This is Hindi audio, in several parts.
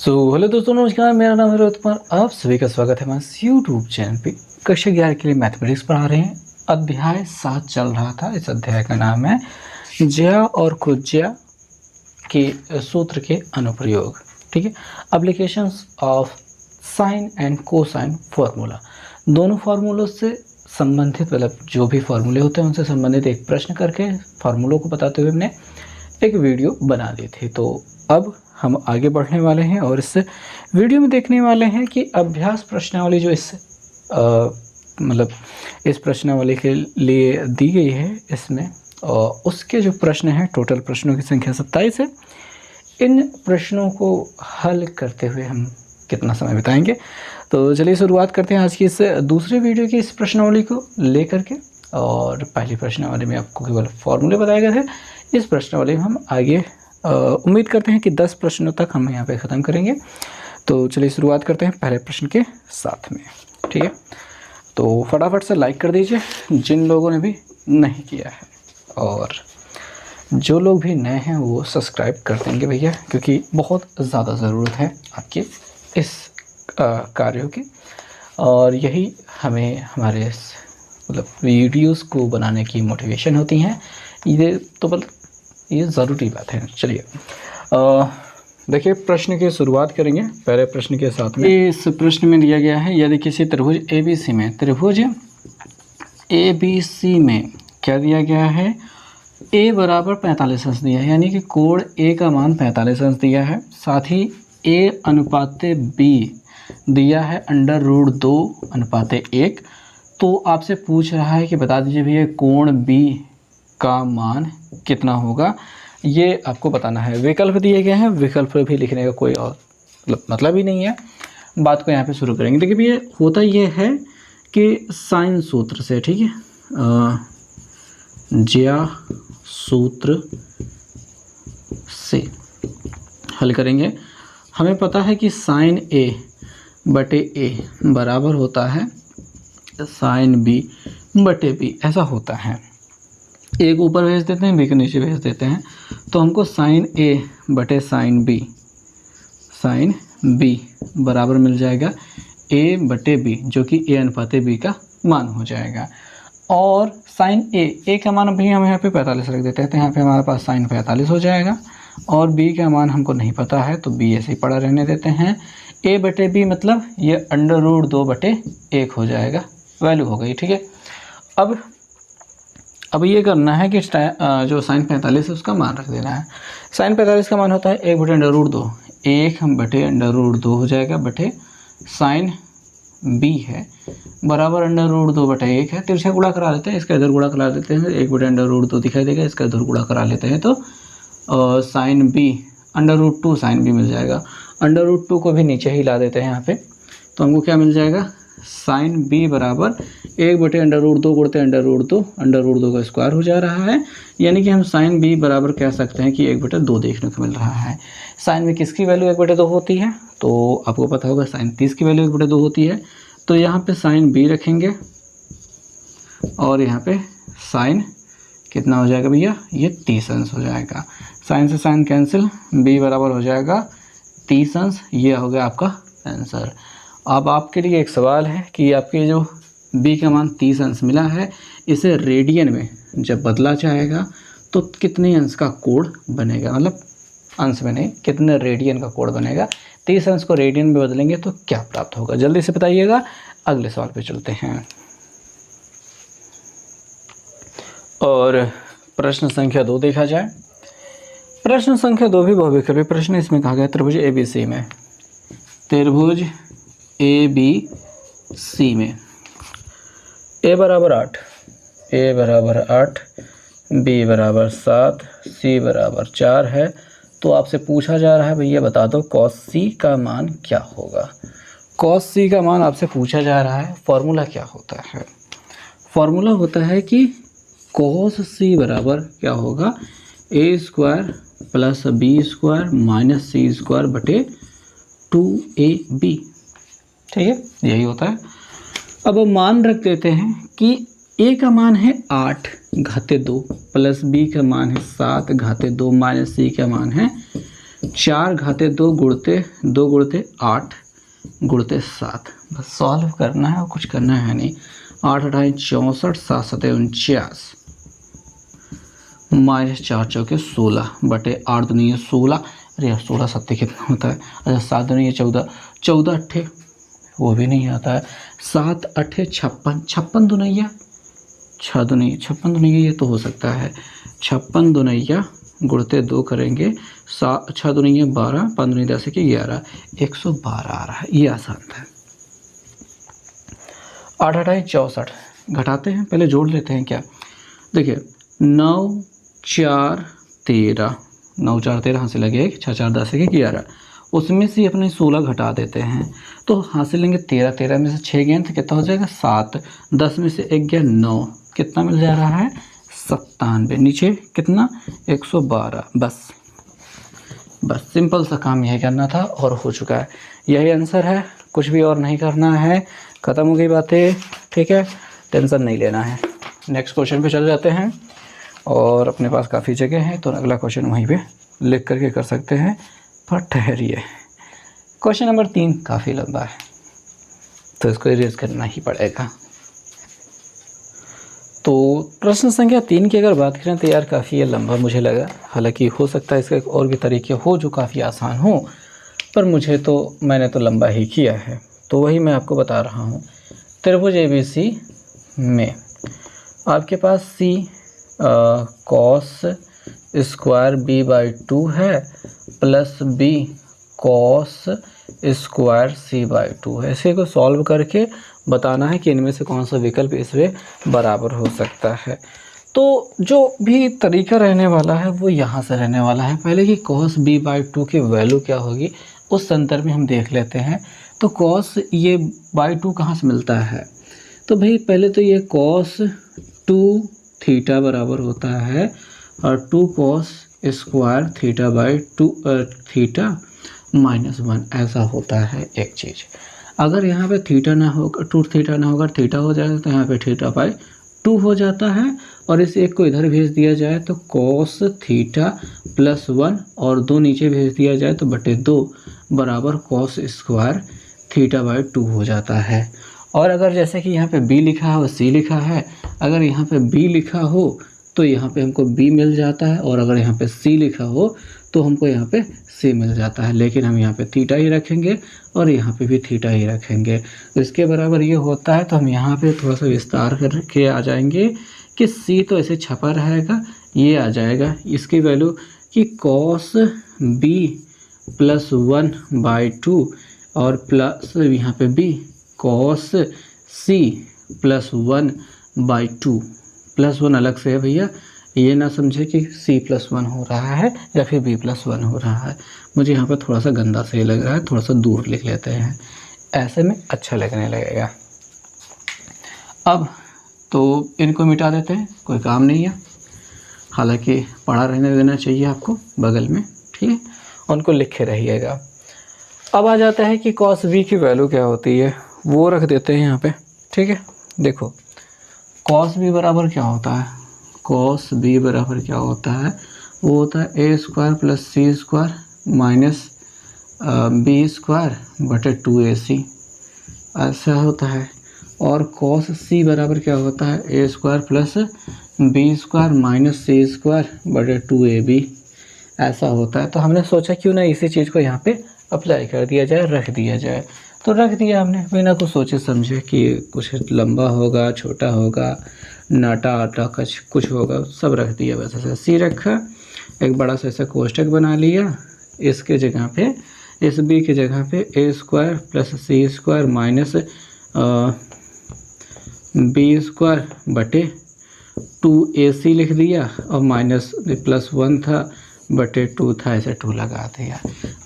हेलो दोस्तों, नमस्कार। मेरा नाम है रोहित कुमार। आप सभी का स्वागत है हमारे यूट्यूब चैनल पे। कक्षा 11 के लिए मैथमेटिक्स पढ़ा रहे हैं। अध्याय 7 चल रहा था। इस अध्याय का नाम है ज्या और कुज्या के सूत्र के अनुप्रयोग। ठीक है। Applications of sine and cosine formula. दोनों फार्मूलों से संबंधित, मतलब जो भी फार्मूले होते हैं उनसे संबंधित एक प्रश्न करके फार्मूलों को बताते हुए हमने एक वीडियो बना दी थी। तो अब हम आगे बढ़ने वाले हैं और इस वीडियो में देखने वाले हैं कि अभ्यास प्रश्नावली जो मतलब इस प्रश्नावली के लिए दी गई है, इसमें उसके जो प्रश्न हैं, टोटल प्रश्नों की संख्या 27 है। इन प्रश्नों को हल करते हुए हम कितना समय बिताएंगे। तो चलिए शुरुआत करते हैं आज की इस दूसरे वीडियो की इस प्रश्नावली को लेकर के। और पहली प्रश्नावली में आपको केवल फॉर्मूले बताए गए थे। इस प्रश्नावली में हम आगे उम्मीद करते हैं कि 10 प्रश्नों तक हम यहाँ पे ख़त्म करेंगे। तो चलिए शुरुआत करते हैं पहले प्रश्न के साथ में। ठीक है, तो फटाफट से लाइक कर दीजिए जिन लोगों ने भी नहीं किया है, और जो लोग भी नए हैं वो सब्सक्राइब कर देंगे भैया, क्योंकि बहुत ज़्यादा ज़रूरत है आपके इस कार्यों की। और यही हमें हमारे मतलब वीडियोस को बनाने की मोटिवेशन होती हैं। ये ज़रूरी बात है। चलिए देखिए, प्रश्न की शुरुआत करेंगे पहले प्रश्न के साथ में। इस प्रश्न में दिया गया है, यदि किसी त्रिभुज ABC में क्या दिया गया है, A बराबर 45 अंश दिया है, यानी कि कोण A का मान 45 अंश दिया है। साथ ही A अनुपात B दिया है √2/1। तो आपसे पूछ रहा है कि बता दीजिए भैया कोण B का मान कितना होगा, ये आपको बताना है। विकल्प दिए गए हैं, विकल्प भी लिखने का कोई और मतलब ही नहीं है। बात को यहाँ पे शुरू करेंगे। देखिए भैया, होता ये है कि साइन सूत्र से, ठीक है, ज्या सूत्र से हल करेंगे। हमें पता है कि साइन A बटे A बराबर होता है साइन B बटे B, ऐसा होता है। A को ऊपर भेज देते हैं, B को नीचे भेज देते हैं, तो हमको साइन A बटे साइन B बराबर मिल जाएगा A बटे B, जो कि A अनुपात B का मान हो जाएगा। और साइन A का मान अभी हम यहाँ पे 45 रख देते हैं, तो यहाँ पे हमारे पास साइन 45 हो जाएगा। और B का मान हमको नहीं पता है, तो B ऐसे ही पड़ा रहने देते हैं। A बटे B मतलब ये √2/1 हो जाएगा, वैल्यू हो गई। ठीक है, अब ये करना है कि जो साइन 45 है उसका मान रख देना है। साइन 45 का मान होता है 1/√2, 1/√2 हो जाएगा, बटे साइन B है बराबर √2/1 है। तिरछा गुणा करा लेते हैं, इसका इधर गुणा करा लेते हैं, 1/√2 दिखाई देगा, इसका इधर गुणा करा लेते हैं, तो साइन B √2 साइन B मिल जाएगा। √2 को भी नीचे ही ला देते हैं यहाँ पे, तो हमको क्या मिल जाएगा, साइन B बराबर 1/√2 गुणते √2 का स्क्वायर हो जा रहा है। यानी कि हम साइन B बराबर कह सकते हैं कि 1/2 देखने को मिल रहा है। साइन में किसकी वैल्यू 1/2 होती है, तो आपको पता होगा साइन 30 की वैल्यू 1/2 होती है। तो यहाँ पे साइन B रखेंगे और यहाँ पे साइन कितना हो जाएगा भैया, ये 30 अंश हो जाएगा। साइन से साइन कैंसिल, B बराबर हो जाएगा 30 अंश। ये हो गया आपका आंसर। अब आपके लिए एक सवाल है कि आपके जो B का मान 30 अंश मिला है, इसे रेडियन में जब बदला जाएगा तो कितने अंश का कोण बनेगा, मतलब अंश में नहीं, कितने रेडियन का कोण बनेगा। 30 अंश को रेडियन में बदलेंगे तो क्या प्राप्त होगा, जल्दी से बताइएगा। अगले सवाल पे चलते हैं और प्रश्न संख्या 2 देखा जाए। प्रश्न संख्या 2 भी बहुविकल्पी प्रश्न। इसमें कहा गया त्रिभुज ABC में, त्रिभुज ABC में A बराबर 8, B बराबर 7, C बराबर 4 है। तो आपसे पूछा जा रहा है भैया बता दो cos C का मान क्या होगा। cos C का मान आपसे पूछा जा रहा है। फॉर्मूला क्या होता है, फॉर्मूला होता है कि cos C बराबर क्या होगा, A² + B² - C² बटे 2AB। ठीक है, यही होता है। अब मान रख देते हैं कि A का मान है 8/2 प्लस B का मान है 7/2 माइनस C का मान है 4 घाते 2 गुणते 8 गुणते 7। बस सॉल्व करना है और कुछ करना है नहीं। 8 अठाई 64, 7 सते 49, -4 चौके 16 बटे 8 दूनी 16। अरे यार 16 सत्ते कितना होता है? अच्छा 7 दूनी 14, 14 अट्ठे वो भी नहीं आता है। 7 अट्ठे 56, 56 दुनैया 6 दुनैया 56 दुनैया ये तो हो सकता है। 56 दुनैया गुणते 2 करेंगे 6 दुनैया 12, 5 दूनी 10 के 11, 112 आ रहा है। ये आसान था। 8 अठाई 64 घटाते हैं, पहले जोड़ लेते हैं क्या। देखिए 9 4 13, 9 4 13 हाथ से लगे 6 4 10 के 11, उसमें से अपने 16 घटा देते हैं तो हासिल लेंगे 13, 13 में से 6 गए तो कितना हो जाएगा 7, 10 में से 1 गया 9, कितना मिल जा रहा है 97, नीचे कितना 112। बस सिंपल सा काम यही करना था और हो चुका है। यही आंसर है, कुछ भी और नहीं करना है, ख़त्म हो गई बातें। ठीक है, टेंशन नहीं लेना है। नेक्स्ट क्वेश्चन पे चल जाते हैं और अपने पास काफ़ी जगह है तो अगला क्वेश्चन वहीं पे लिख करके कर सकते हैं, पर ठहरिए। क्वेश्चन नंबर 3 काफ़ी लंबा है तो इसको इरेज करना ही पड़ेगा। तो प्रश्न संख्या 3 की अगर बात करें तो यार काफ़ी ये लंबा मुझे लगा। हालांकि हो सकता है इसके और भी तरीके हो जो काफ़ी आसान हो, पर मैंने तो लंबा ही किया है तो वही मैं आपको बता रहा हूँ। त्रिभुज ABC में आपके पास C कॉस स्क्वायर B/2 है plus B cos square C/2 है। इसे को सॉल्व करके बताना है कि इनमें से कौन सा विकल्प इसमें बराबर हो सकता है। तो जो भी तरीका रहने वाला है वो यहाँ से रहने वाला है। पहले कि cos B/2 की वैल्यू क्या होगी उस संदर्भ में हम देख लेते हैं। तो cos ये बाई 2 कहाँ से मिलता है, तो भाई पहले तो ये cos 2 थीटा बराबर होता है और 2 cos स्क्वायर थीटा/2 थीटा -1 ऐसा होता है एक चीज़। अगर यहाँ पे थीटा ना होगा 2 थीटा ना होगा थीटा हो जाएगा तो यहाँ पे थीटा/2 हो जाता है और इस एक को इधर भेज दिया जाए तो cos थीटा +1 और 2 नीचे भेज दिया जाए तो बटे 2 बराबर cos स्क्वायर थीटा/2 हो जाता है। और अगर जैसे कि यहाँ पे B लिखा है और C लिखा है, अगर यहाँ पे B लिखा हो तो यहाँ पे हमको B मिल जाता है और अगर यहाँ पे C लिखा हो तो हमको यहाँ पे C मिल जाता है। लेकिन हम यहाँ पे थीटा ही रखेंगे और यहाँ पे भी थीटा ही रखेंगे तो इसके बराबर ये होता है। तो हम यहाँ पे थोड़ा सा विस्तार करके आ जाएंगे कि C तो ऐसे छपा रहेगा, ये आ जाएगा इसकी वैल्यू कि cos B +1/2 और प्लस यहाँ पे B cos C +1/2, +1 अलग से है भैया, ये ना समझे कि C +1 हो रहा है या फिर B +1 हो रहा है। मुझे यहाँ पर थोड़ा सा गंदा सही लग रहा है, थोड़ा सा दूर लिख लेते हैं, ऐसे में अच्छा लगने लगेगा। अब तो इनको मिटा देते हैं, कोई काम नहीं है, हालांकि पढ़ा रहने देना चाहिए आपको बगल में, ठीक है, उनको लिखे रहिएगा। अब आ जाता है कि cos B की वैल्यू क्या होती है, वो रख देते हैं यहाँ पे, ठीक है। देखो cos B बराबर क्या होता है, cos B बराबर क्या होता है, वो होता है a² + c² माइनस b² बटे 2ac, ऐसा होता है। और cos C बराबर क्या होता है, a² + b² माइनस c² बटे 2ab, ऐसा होता है। तो हमने सोचा क्यों ना इसी चीज़ को यहाँ पे अप्लाई कर दिया जाए, रख दिया जाए, तो रख दिया हमने बिना कुछ सोचे समझे कि कुछ लंबा होगा छोटा होगा नाटा आटा कुछ होगा, सब रख दिया। बस ऐसा C रखा, एक बड़ा सा ऐसा कोष्टक बना लिया, इसके जगह पे इस B की जगह पे a² + c² माइनस b² बटे 2ac लिख दिया और माइनस +1 था बटे 2 था, ऐसे 2 लगा दिया,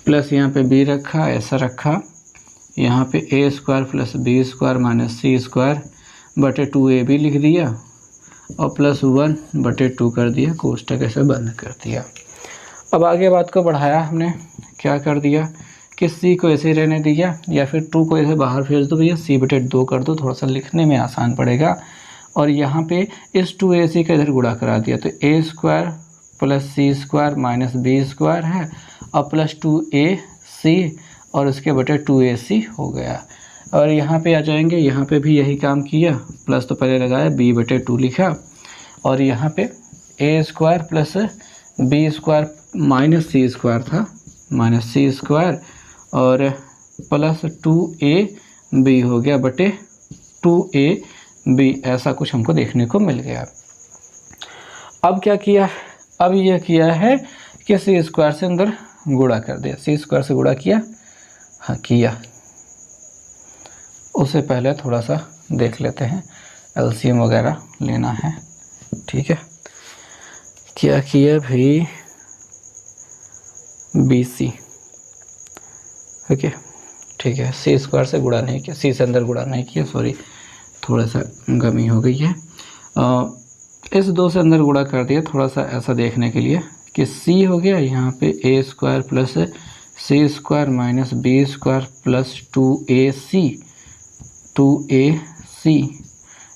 प्लस यहाँ पे B रखा, ऐसा रखा, यहाँ पे a² + b² माइनस c² बटे 2ab लिख दिया और +1 बटे 2 कर दिया, कोष्टक ऐसे बंद कर दिया। अब आगे बात को बढ़ाया हमने, क्या कर दिया कि C को ऐसे रहने दिया या फिर 2 को ऐसे बाहर भेज दो भैया, C बटे 2 कर दो, थोड़ा सा लिखने में आसान पड़ेगा। और यहाँ पे इस 2ac का इधर गुणा करा दिया तो a² plus C square minus B square है और प्लस 2ac और उसके बटे 2ac हो गया। और यहाँ पे आ जाएंगे, यहाँ पे भी यही काम किया, प्लस तो पहले लगाया, b बटे 2 लिखा और यहाँ पे a square plus b square minus C square था, माइनस सी स्क्वायर और प्लस 2ab हो गया बटे 2ab, ऐसा कुछ हमको देखने को मिल गया। अब क्या किया, अब यह किया है कि सी स्क्वायर से अंदर गुणा कर दिया, सी स्क्वायर से गुणा किया, हाँ किया। उससे पहले थोड़ा सा देख लेते हैं, एलसीएम वगैरह लेना है, ठीक है। क्या किया भाई, BC, ओके ठीक है। सी स्क्वायर से गुणा नहीं किया, सी से अंदर गुणा नहीं किया, सॉरी थोड़ा सा गमी हो गई है। इस 2 से अंदर गुणा कर दिया, थोड़ा सा ऐसा देखने के लिए कि c हो गया यहाँ पे a square plus C square minus B square plus 2ac,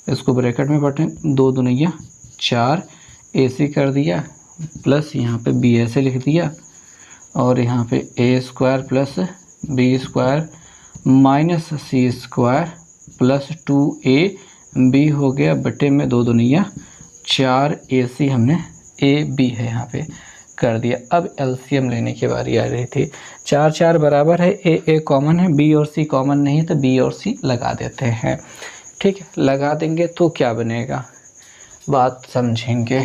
इसको ब्रैकेट में बटें, 2 दूनिया 4 ac कर दिया प्लस यहाँ पे b ऐसे लिख दिया और यहाँ पे a square plus B square minus C square plus 2ab हो गया बटे में 2 दूनिया 4ac, हमने ab है यहाँ पे कर दिया। अब एलसीएम लेने की बारी आ रही थी। 4 4 बराबर है, a कॉमन है, b और c कॉमन नहीं है तो b और c लगा देते हैं, ठीक है। लगा देंगे तो क्या बनेगा, बात समझेंगे।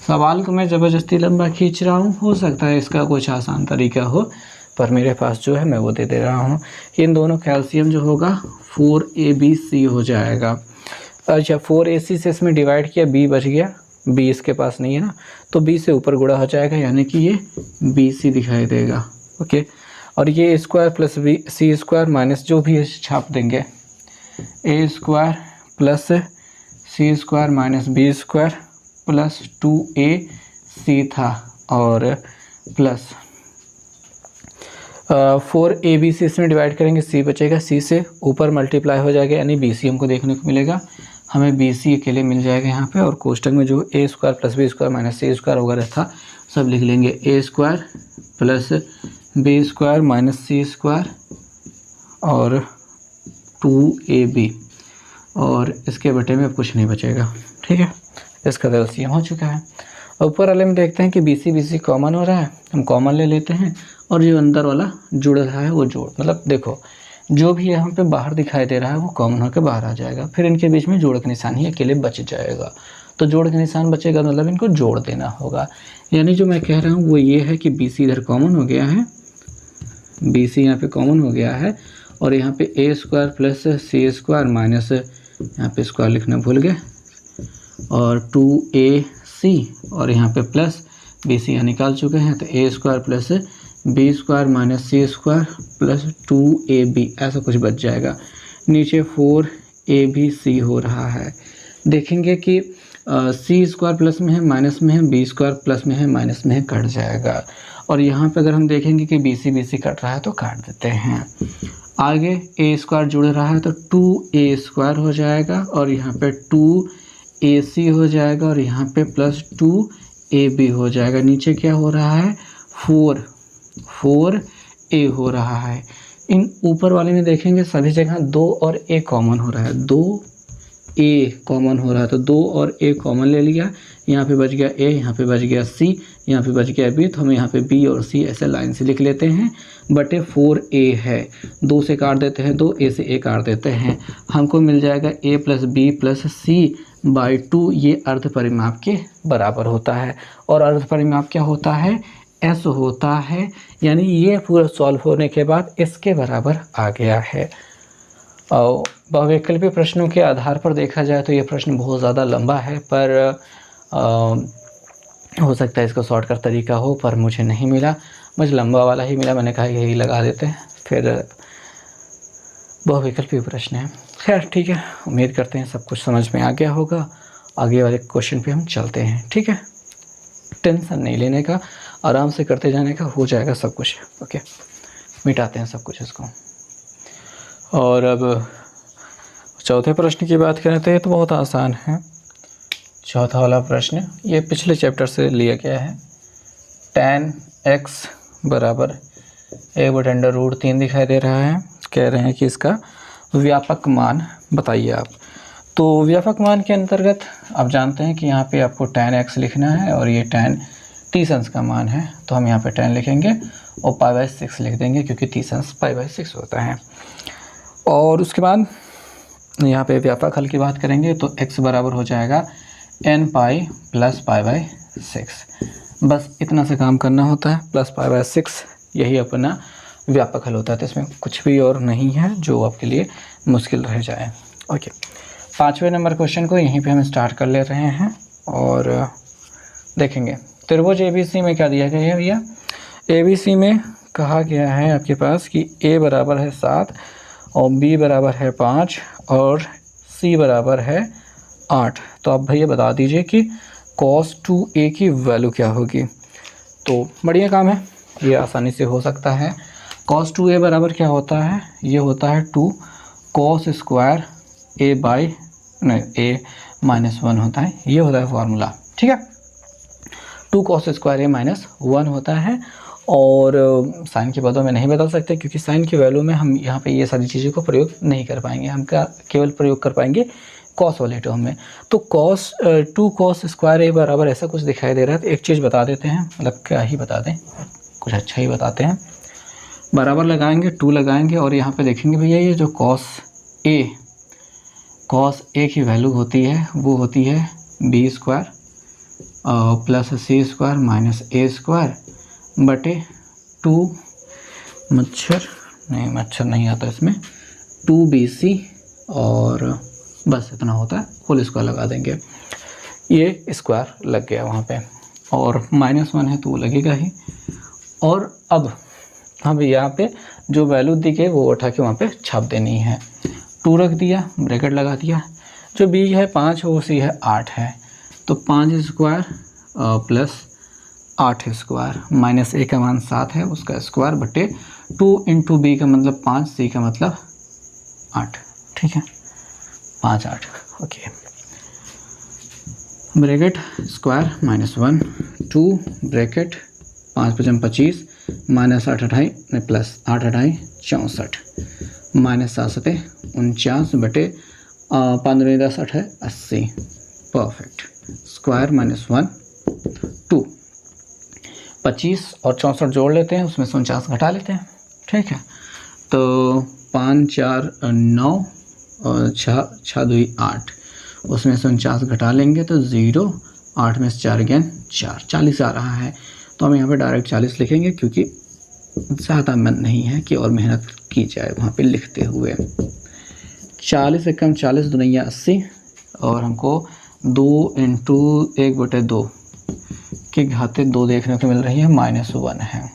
सवाल को मैं ज़बरदस्ती लंबा खींच रहा हूँ, हो सकता है इसका कुछ आसान तरीका हो, पर मेरे पास जो है मैं वो दे रहा हूँ। इन दोनों कैल्शियम जो होगा 4abc हो जाएगा। अच्छा 4ac से इसमें डिवाइड किया, b बच गया, b इसके पास नहीं है ना, तो b से ऊपर गुणा हो जाएगा, यानी कि ये bc दिखाई देगा, ओके। और ये square plus B C square minus जो भी है छाप देंगे, a square plus C square minus B square plus 2ac था और प्लस 4abc इसमें डिवाइड करेंगे, c बचेगा, c से ऊपर मल्टीप्लाई हो जाएगा, यानी bc हमको देखने को मिलेगा, हमें bc अकेले मिल जाएगा यहाँ पे। और कोष्टक में जो a square plus B square minus C square वगैरह था सब लिख लेंगे, a square plus B square minus C square और 2ab, और इसके बटे में अब कुछ नहीं बचेगा, ठीक है। इसका एलसीएम हो चुका है। ऊपर वाले में देखते हैं कि BC कॉमन हो रहा है, हम कॉमन ले लेते हैं और जो अंदर वाला जुड़ रहा है वो जोड़, मतलब देखो जो भी यहाँ पे बाहर दिखाई दे रहा है वो कॉमन होकर बाहर आ जाएगा, फिर इनके बीच में जोड़ का निशान ही अकेले बच जाएगा। तो जोड़ का निशान बचेगा मतलब इनको जोड़ देना होगा, यानी जो मैं कह रहा हूँ वो ये है कि BC इधर कॉमन हो गया है, BC यहाँ पे कॉमन हो गया है और यहाँ पे a square plus C square minus, यहाँ पे स्क्वायर लिखना भूल गए, और 2ac और यहाँ पे प्लस BC यहाँ निकाल चुके हैं, तो a square plus B square minus C square plus 2ab, ऐसा कुछ बच जाएगा। नीचे 4abc हो रहा है, देखेंगे कि सी स्क्वायर प्लस में है माइनस में है, बी स्क्वायर प्लस में है माइनस में है, कट जाएगा। और यहाँ पे अगर हम देखेंगे कि BC कट रहा है तो काट देते हैं। आगे a स्क्वायर जुड़ रहा है तो 2a स्क्वायर हो जाएगा और यहाँ पे 2ac हो जाएगा और यहाँ पे प्लस 2ab हो जाएगा। नीचे क्या हो रहा है, 4a हो रहा है। इन ऊपर वाले में देखेंगे सभी जगह 2 और a कॉमन हो रहा है, 2a कॉमन हो रहा है, तो 2 और a कॉमन ले लिया, यहाँ पे बच गया a, यहाँ पे बच गया c, यहाँ पे बच गया b, तो हम यहाँ पे b और c ऐसे लाइन से लिख लेते हैं, बटे 4a है, 2 से काट देते हैं 2, a से a काट देते हैं, हमको मिल जाएगा a plus B plus c by 2, ये अर्ध परिमाप के बराबर होता है। और अर्ध परिमाप क्या होता है, s होता है, यानी ये पूरा सॉल्व होने के बाद इसके बराबर आ गया है। और बहुविकल्पीय प्रश्नों के आधार पर देखा जाए तो ये प्रश्न बहुत ज़्यादा लंबा है, पर हो सकता है इसका शॉर्टकट तरीका हो, पर मुझे नहीं मिला, मुझे लंबा वाला ही मिला, मैंने कहा यही लगा देते हैं, फिर बहुविकल्पीय प्रश्न है। खैर ठीक है, उम्मीद करते हैं सब कुछ समझ में आ गया होगा। आगे वाले क्वेश्चन पे हम चलते हैं, ठीक है। टेंशन नहीं लेने का, आराम से करते जाने का, हो जाएगा सब कुछ, ओके। मिटाते हैं सब कुछ इसको। और अब चौथे प्रश्न की बात करें तो ये तो बहुत आसान है। चौथा वाला प्रश्न ये पिछले चैप्टर से लिया गया है। tan x बराबर a/√3 दिखाई दे रहा है। कह रहे हैं कि इसका व्यापक मान बताइए आप। तो व्यापक मान के अंतर्गत आप जानते हैं कि यहाँ पे आपको tan x लिखना है और ये tan 30 अंश का मान है, तो हम यहाँ पे tan लिखेंगे और π/6 लिख देंगे क्योंकि 30 अंश π/6 होता है। और उसके बाद यहाँ पे व्यापक हल की बात करेंगे तो x बराबर हो जाएगा n + π/6। बस इतना से काम करना होता है, प्लस π/6 यही अपना व्यापक हल होता है। तो इसमें कुछ भी और नहीं है जो आपके लिए मुश्किल रह जाए। ओके, 5वें नंबर क्वेश्चन को यहीं पे हम स्टार्ट कर ले रहे हैं और देखेंगे त्रिभुज ABC में क्या दिया गया है भैया। ABC में कहा गया है आपके पास कि A बराबर है 7 और B बराबर है 5 और C बराबर है 8। तो आप भैया बता दीजिए कि cos 2A की वैल्यू क्या होगी। तो बढ़िया काम है, ये आसानी से हो सकता है। cos 2A बराबर क्या होता है, ये होता है 2 cos स्क्वायर A-1 होता है, ये होता है फॉर्मूला। ठीक है, 2 cos स्क्वायर A-1 होता है। और साइन के बदलों में नहीं बदल सकते क्योंकि साइन की वैल्यू में हम यहाँ पे ये सारी चीज़ों को प्रयोग नहीं कर पाएंगे, हम क्या केवल प्रयोग कर पाएंगे कॉस वाले टर्म में। तो 2 cos स्क्वायर A बराबर ऐसा कुछ दिखाई दे रहा है। तो एक चीज़ बता देते हैं, मतलब क्या ही बता दें, कुछ अच्छा ही बताते हैं। बराबर लगाएंगे, 2 लगाएंगे और यहाँ पे देखेंगे भैया ये जो cos A की वैल्यू होती है वो होती है B square plus C square minus A square बटे 2 मच्छर नहीं आता इसमें 2BC और बस इतना होता है, होल स्क्वायर लगा देंगे। ये स्क्वायर लग गया वहाँ पे और -1 है तो वो लगेगा ही। और अब हम यहाँ पे जो वैल्यू दी गई वो उठा के वहाँ पे छाप देनी है। 2 रख दिया, ब्रैकेट लगा दिया, जो B है 5 वो C है 8 है, तो 5 square plus 8 square minus A का मान 7 है उसका स्क्वायर बटे 2 इंटू B का मतलब 5, C का मतलब 8। ठीक है, 5 8। Okay, bracket square -1 2 bracket 5 × 5 = 25 minus 8 28 plus 8 28 64 minus 7 7 49 बटे 5 10 8 है 80। परफेक्ट। स्क्वायर -1 2 25 और 64 जोड़ लेते हैं, उसमें से 49 घटा लेते हैं। ठीक है, तो 5 4 9 और 6 2 8, उसमें से 49 घटा लेंगे तो 0, 8 में से 4 गेन 4, 40 आ रहा है। तो हम यहाँ पे डायरेक्ट 40 लिखेंगे क्योंकि ज़्यादा मन नहीं है कि और मेहनत की जाए वहाँ पे लिखते हुए। 40 से कम 40 दुनिया 80 और हमको 2 इंटू 1/2 की घाते 2 देखने को मिल रही है, -1 है।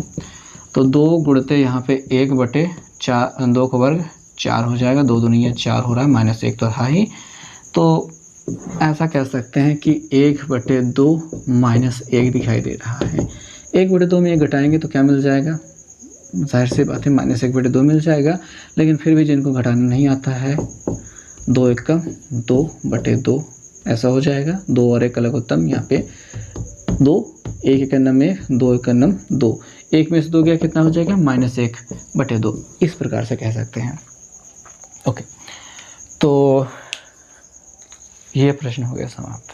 तो 2 गुणते यहाँ पे 1/4 2 का वर्ग 4 हो जाएगा, 2 दुनिया 4 हो रहा है, -1 तो था ही। तो ऐसा कह सकते हैं कि 1/2 -1 दिखाई दे रहा है। 1/2 में 1 घटाएंगे तो क्या मिल जाएगा, जाहिर सी बात है -1/2 मिल जाएगा। लेकिन फिर भी जिनको घटाना नहीं आता है 2 1 2/2 ऐसा हो जाएगा। 2 और 1 अलग उत्तम, यहाँ पे 2 1 1 नम 1 2 1 नम 2, 1 में से 2 गया कितना हो जाएगा -1/2, इस प्रकार से कह सकते हैं। ओके, तो ये प्रश्न हो गया समाप्त।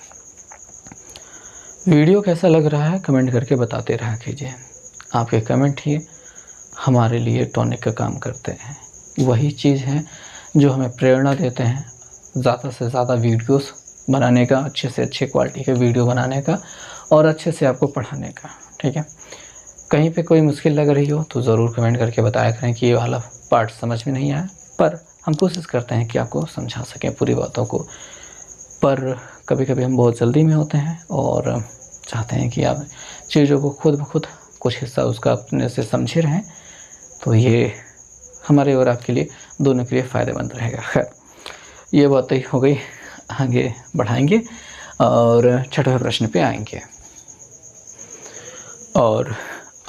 वीडियो कैसा लग रहा है कमेंट करके बताते रहा कीजिए। आपके कमेंट ही हमारे लिए टॉनिक का काम करते हैं, वही चीज़ है जो हमें प्रेरणा देते हैं ज़्यादा से ज़्यादा वीडियोस बनाने का, अच्छे से अच्छे क्वालिटी के वीडियो बनाने का और अच्छे से आपको पढ़ाने का। ठीक है, कहीं पे कोई मुश्किल लग रही हो तो ज़रूर कमेंट करके बताया करें कि ये वाला पार्ट समझ में नहीं आया, पर हम कोशिश करते हैं कि आपको समझा सकें पूरी बातों को। पर कभी कभी हम बहुत जल्दी में होते हैं और चाहते हैं कि आप चीज़ों को खुद ब खुद कुछ हिस्सा उसका अपने से समझे रहें, तो ये हमारे और आपके लिए दोनों के लिए फ़ायदेमंद रहेगा। खैर, ये बातें हो गई, आगे बढ़ाएंगे और 6वें प्रश्न पे आएंगे। और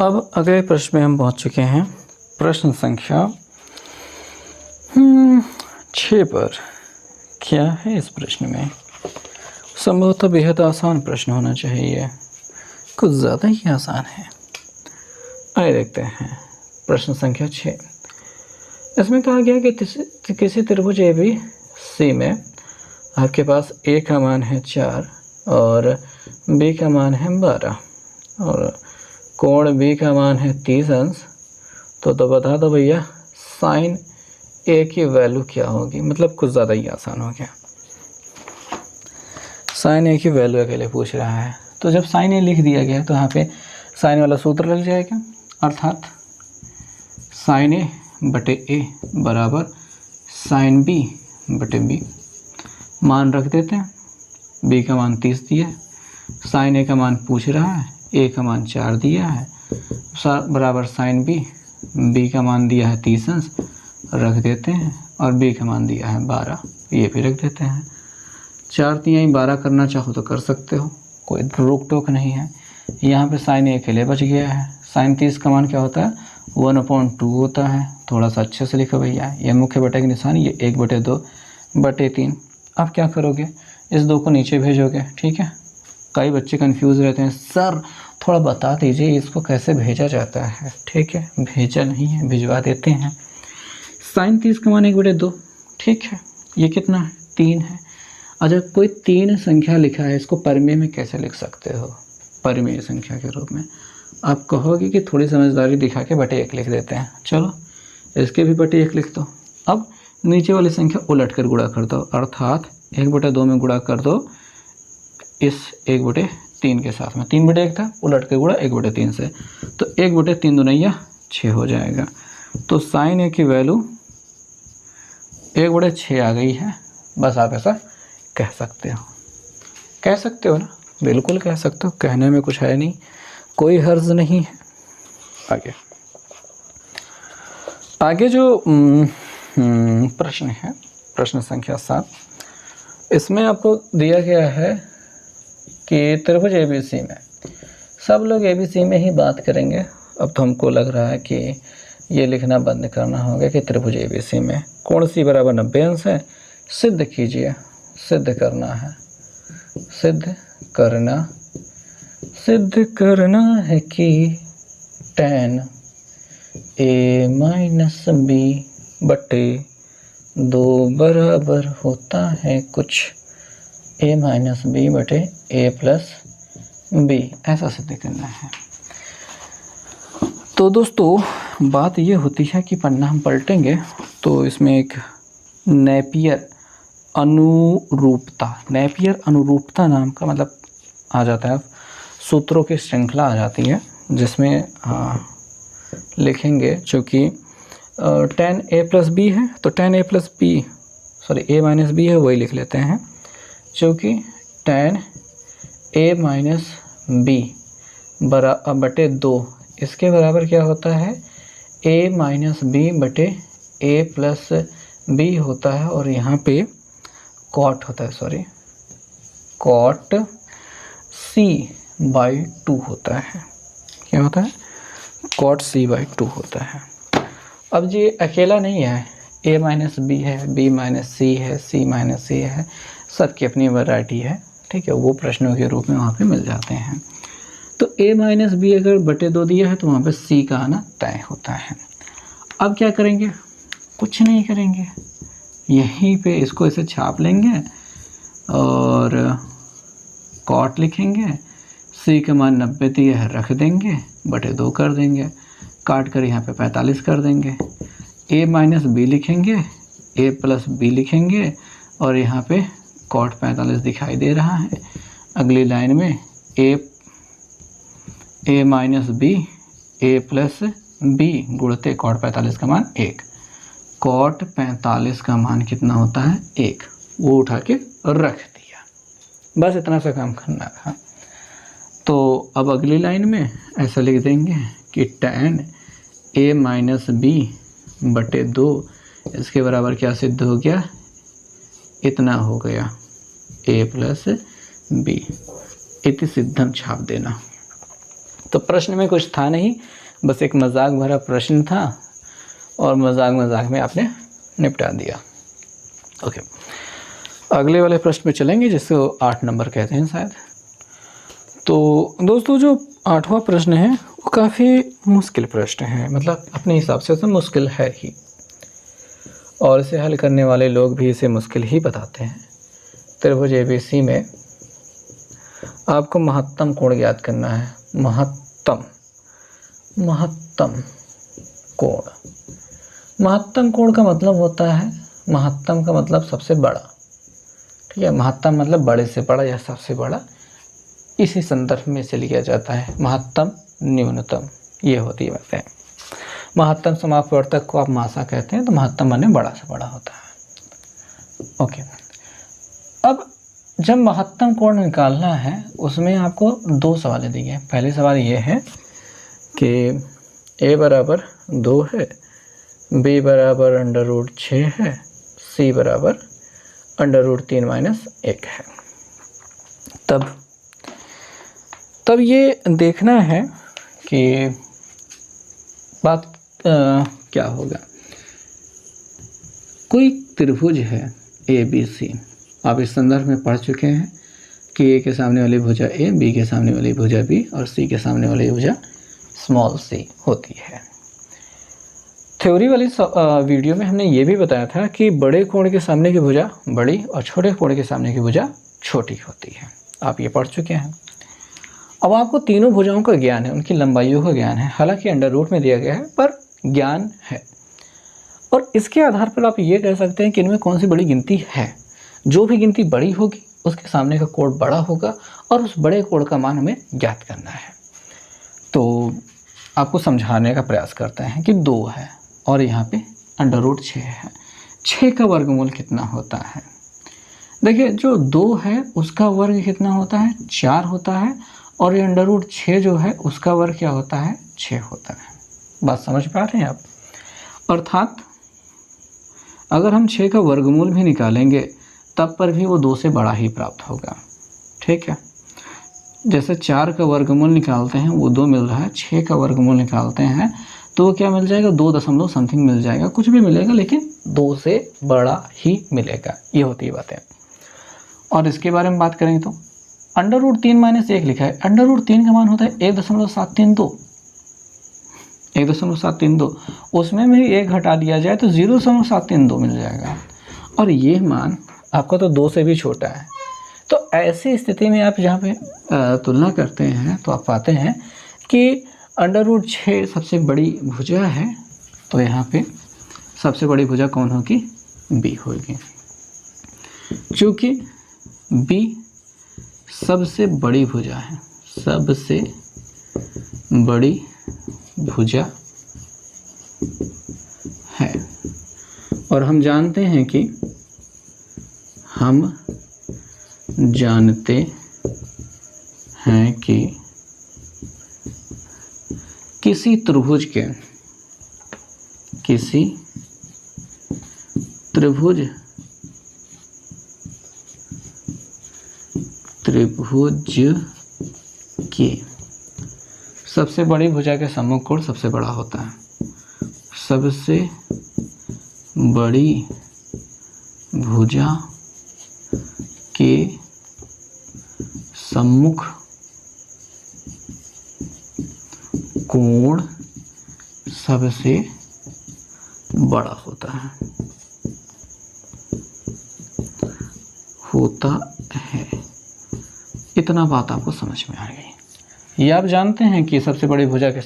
अब अगले प्रश्न में हम पहुंच चुके हैं, प्रश्न संख्या 6 पर। क्या है इस प्रश्न में, संभवतः बेहद आसान प्रश्न होना चाहिए, कुछ ज़्यादा ही आसान है। आइए देखते हैं प्रश्न संख्या 6। इसमें कहा गया कि किसी त्रिभुज ABC में आपके पास A का मान है 4 और B का मान है 12 और कोण B का मान है 30 अंश। तो बता दो भैया साइन A की वैल्यू क्या होगी। मतलब कुछ ज़्यादा ही आसान हो गया। साइन A की वैल्यू के लिए पूछ रहा है, तो जब साइन A लिख दिया गया तो यहाँ पे साइन वाला सूत्र लग जाएगा, अर्थात साइन A बटे A बराबर साइन B बटे B। मान रख देते हैं, B का मान 30 दिया है, साइन A का मान पूछ रहा है, A का मान 4 दिया है, बराबर साइन B का मान दिया है 30 अंश, रख देते हैं, और B का मान दिया है 12, ये भी रख देते हैं। 4 तिहाई 12 करना चाहो तो कर सकते हो, कोई रोक टोक नहीं है। यहाँ पे साइन A के लिए बच गया है। साइन 30 का मान क्या होता है, 1/2 होता है। थोड़ा सा अच्छे से लिखो भैया, ये मुख्य बटे के निशान, ये 1/2/3। अब क्या करोगे, इस 2 को नीचे भेजोगे, ठीक है। कई बच्चे कंफ्यूज रहते हैं, सर थोड़ा बता दीजिए इसको कैसे भेजा जाता है। ठीक है, भेजा नहीं है, भिजवा देते हैं। साइन 30 का मान 1/2, ठीक है। ये कितना है, 3 है। अच्छा, कोई 3 संख्या लिखा है, इसको परिमेय में कैसे लिख सकते हो, परिमेय संख्या के रूप में। आप कहोगे कि थोड़ी समझदारी दिखा के बटे 1 लिख देते हैं, चलो इसके भी बटे 1 लिख दो। अब नीचे वाली संख्या उलट कर गुणा कर दो, अर्थात 1/2 में गुणा कर दो इस 1/3 के साथ में। 3/1 था, उलट के गुणा 1/3 से, तो 1/3 दूनिया 6 हो जाएगा। तो साइन A की वैल्यू 1/6 आ गई है। बस आप ऐसा कह सकते हो ना, बिल्कुल कह सकते हो, कहने में कुछ है नहीं, कोई हर्ज नहीं है। आगे जो प्रश्न है, प्रश्न संख्या 7, इसमें आपको दिया गया है कि त्रिभुज ABC में, सब लोग ABC में ही बात करेंगे। अब तो हमको लग रहा है कि ये लिखना बंद करना होगा कि त्रिभुज ABC में कोण C बराबर 90 अंश है। सिद्ध कीजिए, सिद्ध करना है कि tan A माइनस B बटे 2 बराबर होता है कुछ A माइनस B बटे A प्लस B, ऐसा सिद्ध करना है। तो दोस्तों बात ये होती है कि पन्ना हम पलटेंगे तो इसमें एक नेपियर अनुरूपता नाम का मतलब आ जाता है, सूत्रों की श्रृंखला आ जाती है, जिसमें लिखेंगे चूँकि tan A प्लस बी है, तो tan A plus B A minus B है, वही लिख लेते हैं, चूँकि tan A माइनस बी बटे 2 इसके बराबर क्या होता है, A माइनस बी बटे A प्लस बी होता है, और यहाँ पे कॉट होता है, कॉट C/2 होता है। क्या होता है, कॉट C/2 होता है। अब ये अकेला नहीं है, A माइनस बी है, B माइनस C है, C माइनस C है, सबकी अपनी वैरायटी है, ठीक है। वो प्रश्नों के रूप में वहाँ पे मिल जाते हैं। तो A माइनस बी अगर बटे 2 दिया है तो वहाँ पे C का आना तय होता है। अब क्या करेंगे, कुछ नहीं करेंगे, यहीं पे इसको ऐसे छाप लेंगे और कॉट लिखेंगे, C का मान 90 दिया है, रख देंगे, बटे 2 कर देंगे, काट कर यहाँ पे 45 कर देंगे। A माइनस बी लिखेंगे, A प्लस बी लिखेंगे, और यहाँ पे कॉट 45 दिखाई दे रहा है। अगली लाइन में A minus b A plus b गुणते कॉट 45 का मान 1, कॉट 45 का मान कितना होता है, 1, वो उठा के रख दिया। बस इतना सा काम करना था। तो अब अगली लाइन में ऐसा लिख देंगे कि tan A माइनस बी बटे 2 इसके बराबर क्या सिद्ध हो गया, इतना हो गया, A प्लस बी, इति सिद्धम छाप देना। तो प्रश्न में कुछ था नहीं, बस एक मजाक भरा प्रश्न था और मजाक में आपने निपटा दिया। ओके, अगले वाले प्रश्न में चलेंगे जिसको 8 नंबर कहते हैं शायद। तो दोस्तों जो 8वां प्रश्न है वो काफ़ी मुश्किल प्रश्न है, मतलब अपने हिसाब से तो मुश्किल है ही, और इसे हल करने वाले लोग भी इसे मुश्किल ही बताते हैं। त्रिभुज ABC में आपको महत्तम कोण ज्ञात करना है। महत्तम कोण, महत्तम कोण का मतलब होता है, महत्तम का मतलब सबसे बड़ा, ठीक है। महत्तम मतलब बड़े से बड़ा या सबसे बड़ा, इसी संदर्भ में से लिया जाता है। महत्तम न्यूनतम ये होती है बातें। महत्तम समापवर्तक को आप मासा कहते हैं, तो महत्तम माने बड़ा से बड़ा होता है। ओके, अब जब महत्तम कोण निकालना है उसमें आपको 2 सवाल दिए हैं। पहले सवाल ये है कि a बराबर 2 है, b बराबर √6 है, c बराबर √3 - 1 है। तब ये देखना है कि बात क्या होगा। कोई त्रिभुज है ABC, आप इस संदर्भ में पढ़ चुके हैं कि A के सामने वाली भुजा A, B के सामने वाली भुजा B और C के सामने वाली भुजा c होती है। थ्योरी वाली वीडियो में हमने ये भी बताया था कि बड़े कोण के सामने की भुजा बड़ी और छोटे कोण के सामने की भुजा छोटी होती है। आप ये पढ़ चुके हैं। अब आपको तीनों भुजाओं का ज्ञान है, उनकी लंबाइयों का ज्ञान है, हालांकि अंडर रूट में दिया गया है पर ज्ञान है, और इसके आधार पर आप ये कह सकते हैं कि इनमें कौन सी बड़ी गिनती है। जो भी गिनती बड़ी होगी उसके सामने का कोण बड़ा होगा और उस बड़े कोण का मान हमें ज्ञात करना है। तो आपको समझाने का प्रयास करते हैं कि 2 है और यहाँ पे √6 है। 6 का वर्गमूल कितना होता है? देखिए जो 2 है उसका वर्ग कितना होता है? 4 होता है, और ये √6 जो है उसका वर्ग क्या होता है? 6 होता है। बात समझ पा रहे हैं आप? अर्थात अगर हम 6 का वर्गमूल भी निकालेंगे तब पर भी वो 2 से बड़ा ही प्राप्त होगा, ठीक है। जैसे 4 का वर्गमूल निकालते हैं वो 2 मिल रहा है, 6 का वर्गमूल निकालते हैं तो क्या मिल जाएगा? 2 दशमलव समथिंग मिल जाएगा, कुछ भी मिलेगा लेकिन 2 से बड़ा ही मिलेगा। ये होती है बातें। और इसके बारे में बात करेंगे तो √3 - 1 लिखा है, √3 का मान होता है 1.732, 1.732, उसमें भी 1 घटा दिया जाए तो 0.732 मिल जाएगा, और ये मान आपका तो 2 से भी छोटा है। तो ऐसी स्थिति में आप जहाँ पे तुलना करते हैं तो आप पाते हैं कि √6 सबसे बड़ी भुजा है, तो यहाँ पे सबसे बड़ी भुजा कौन होगी? B होगी। चूँकि B सबसे बड़ी भुजा है, सबसे बड़ी भुजा है, और हम जानते हैं कि किसी त्रिभुज के सबसे बड़ी भुजा के सम्मुख कोण सबसे बड़ा होता है। सबसे बड़ी भुजा के सम्मुख कोण सबसे बड़ा होता है। इतना बात आपको समझ में आ गई। ये आप जानते हैं कि सबसे बड़ी भुजा के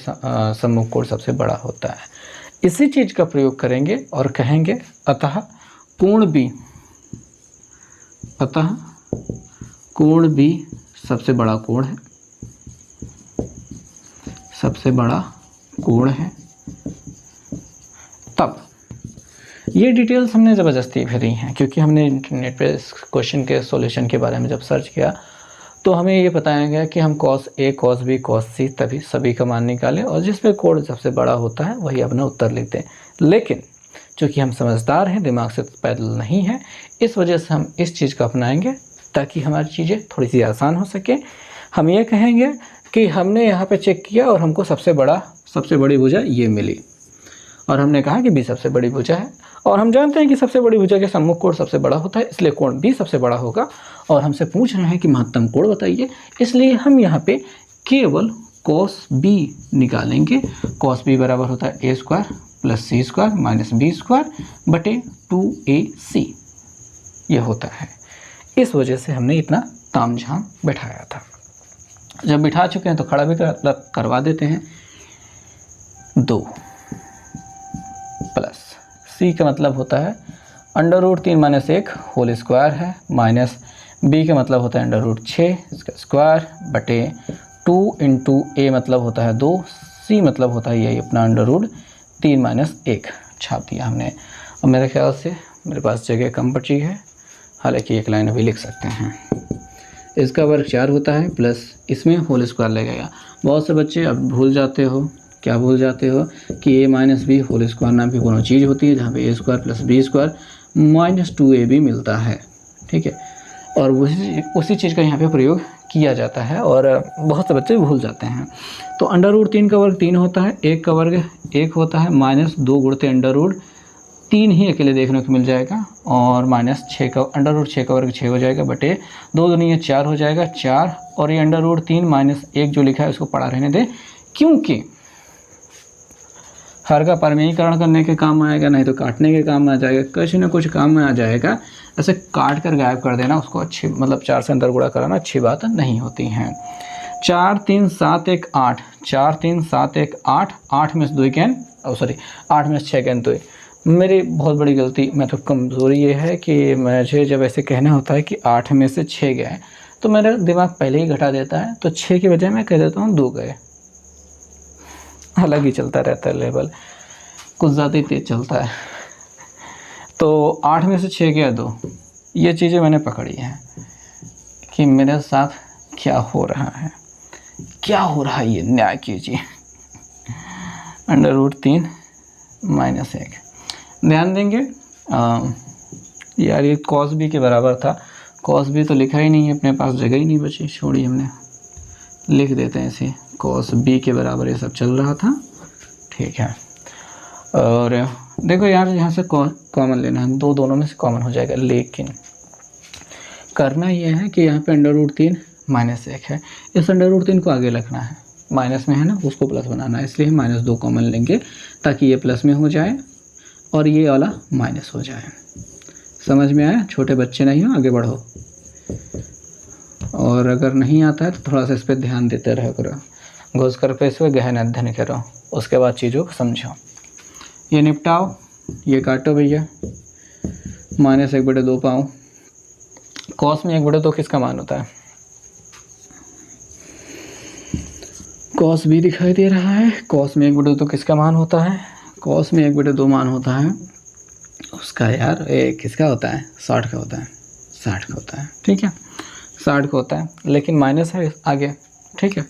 सम्मुख कोण सबसे बड़ा होता है। इसी चीज का प्रयोग करेंगे और कहेंगे अतः कोण भी सबसे बड़ा कोण है, सबसे बड़ा कोण है। तब ये डिटेल्स हमने ज़बरदस्ती भरी हैं क्योंकि हमने इंटरनेट पे इस क्वेश्चन के सॉल्यूशन के बारे में जब सर्च किया तो हमें ये बताया गया कि हम cos A, cos B, cos C तभी सभी का मान निकालें और जिस पे कोण सबसे बड़ा होता है वही अपना उत्तर लिखते हैं। लेकिन चूँकि हम समझदार हैं, दिमाग से पैदल नहीं है, इस वजह से हम इस चीज़ को अपनाएंगे ताकि हमारी चीज़ें थोड़ी सी आसान हो सके। हम ये कहेंगे कि हमने यहाँ पे चेक किया और हमको सबसे बड़ी भुजा ये मिली, और हमने कहा कि बी सबसे बड़ी भुजा है, और हम जानते हैं कि सबसे बड़ी भुजा के सम्मुख कोण सबसे बड़ा होता है, इसलिए कोण बी सबसे बड़ा होगा। और हमसे पूछ रहे हैं कि महत्तम कोण बताइए, इसलिए हम यहाँ पे केवल कॉस बी निकालेंगे। कॉस बी बराबर होता है ए square plus C square minus B square बटे 2ac, यह होता है। इस वजह से हमने इतना तामझाम बैठाया था। जब बिठा चुके हैं तो खड़ा भी करवा देते हैं। 2 प्लस सी का मतलब होता है √3 - 1 होल स्क्वायर है, माइनस बी का मतलब होता है √6 इसका स्क्वायर बटे 2 इंटू ए मतलब होता है 2, सी मतलब होता है यही अपना √3 - 1 छाप दिया हमने। और मेरे ख्याल से मेरे पास जगह कम बची है, हालांकि एक लाइन अभी लिख सकते हैं। इसका वर्ग 4 होता है प्लस इसमें होल स्क्वायर लगेगा। बहुत से बच्चे अब भूल जाते हो, क्या भूल जाते हो कि a minus B whole square नाम की कोनो चीज़ होती है, जहाँ पे a square plus B square minus 2ab मिलता है, ठीक है। और उसी चीज़ का यहाँ पे प्रयोग किया जाता है और बहुत से बच्चे भूल जाते हैं। तो √3 का वर्ग 3 होता है, 1 का वर्ग 1 होता है, माइनस 2 गुणते √3 ही अकेले देखने को मिल जाएगा, और माइनस 6 का √6 का वर्ग 6 हो जाएगा बटे 2 दूनी 4 हो जाएगा 4, और ये √3 - 1 जो लिखा है उसको पड़ा रहने दें, क्योंकि हर का परमीकरण करने के काम आएगा, नहीं तो काटने के काम में आ जाएगा, कुछ न कुछ काम में आ जाएगा। ऐसे काट कर गायब कर देना उसको अच्छी, मतलब 4 से अंदर गुणा कराना अच्छी बात नहीं होती है। 4 3 7 1 8, 4 3 7 1 8, 8 में से 2 कैन, 8 में से 6 कैन 2। मेरी बहुत बड़ी गलती, मैं तो कमज़ोरी ये है कि मुझे जब ऐसे कहना होता है कि 8 में से 6 गए, तो मेरा दिमाग पहले ही घटा देता है, तो 6 की बजाय मैं कह देता हूँ 2 गए। अलग ही चलता रहता है लेवल, कुछ ज़्यादा ही तेज चलता है। तो 8 में से 6 गया 2, ये चीज़ें मैंने पकड़ी हैं कि मेरे साथ क्या हो रहा है, क्या हो रहा है, ये न्याय कीजिए। √3 - 1 ध्यान देंगे। यार ये कॉस बी के बराबर था, कॉस बी तो लिखा ही नहीं है, अपने पास जगह ही नहीं बची, छोड़िए हमने लिख देते हैं इसे। कॉस बी के बराबर ये सब चल रहा था, ठीक है। और देखो यार यहाँ से कॉमन लेना है, दोनों में से कॉमन हो जाएगा, लेकिन करना ये है कि यहाँ पे √3 - 1 है, इस √3 को आगे रखना है, माइनस में है ना, उसको प्लस बनाना है, इसलिए हम -2 कॉमन लेंगे ताकि ये प्लस में हो जाए और ये वाला माइनस हो जाए। समझ में आया? छोटे बच्चे नहीं हो, आगे बढ़ो। और अगर नहीं आता है तो थोड़ा सा इस पर ध्यान देते रहो करो, घुस कर पे इसमें गहन अध्ययन करो, उसके बाद चीज़ों को समझो। ये निपटाओ, ये काटो भैया, -1/2 पाओ। कॉस में 1/2 किसका मान होता है? कॉस बी दिखाई दे रहा है, कॉस में 1/2 किसका मान होता है? कॉस में 1/2 मान होता है उसका, यार किसका होता है? 60 का होता है, 60 का होता है, ठीक है, 60 का होता है, लेकिन माइनस है आगे, ठीक है,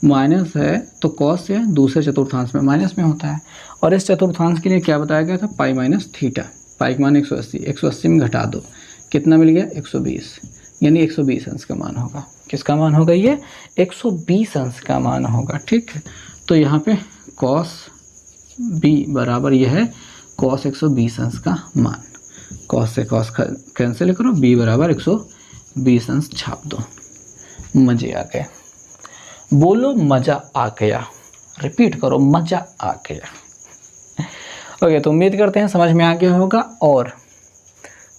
माइनस है तो कॉस से दूसरे चतुर्थांश में माइनस में होता है। और इस चतुर्थांश के लिए क्या बताया गया था? पाई माइनस थीटा, पाई का मान 180, 180 में घटा दो, कितना मिल गया? 120, यानी 120 अंश का मान होगा। किसका मान होगा ये? 120 अंश का मान होगा, ठीक है। तो यहाँ पे कॉस बी बराबर यह है कॉस 120 अंश का मान, कॉस से कॉस कैंसिल करो, बी बराबर 120 अंश छाप दो। मज़े आ गए, बोलो मज़ा आ गया, रिपीट करो, मज़ा आ गया। ओके, तो उम्मीद करते हैं समझ में आ गया होगा, और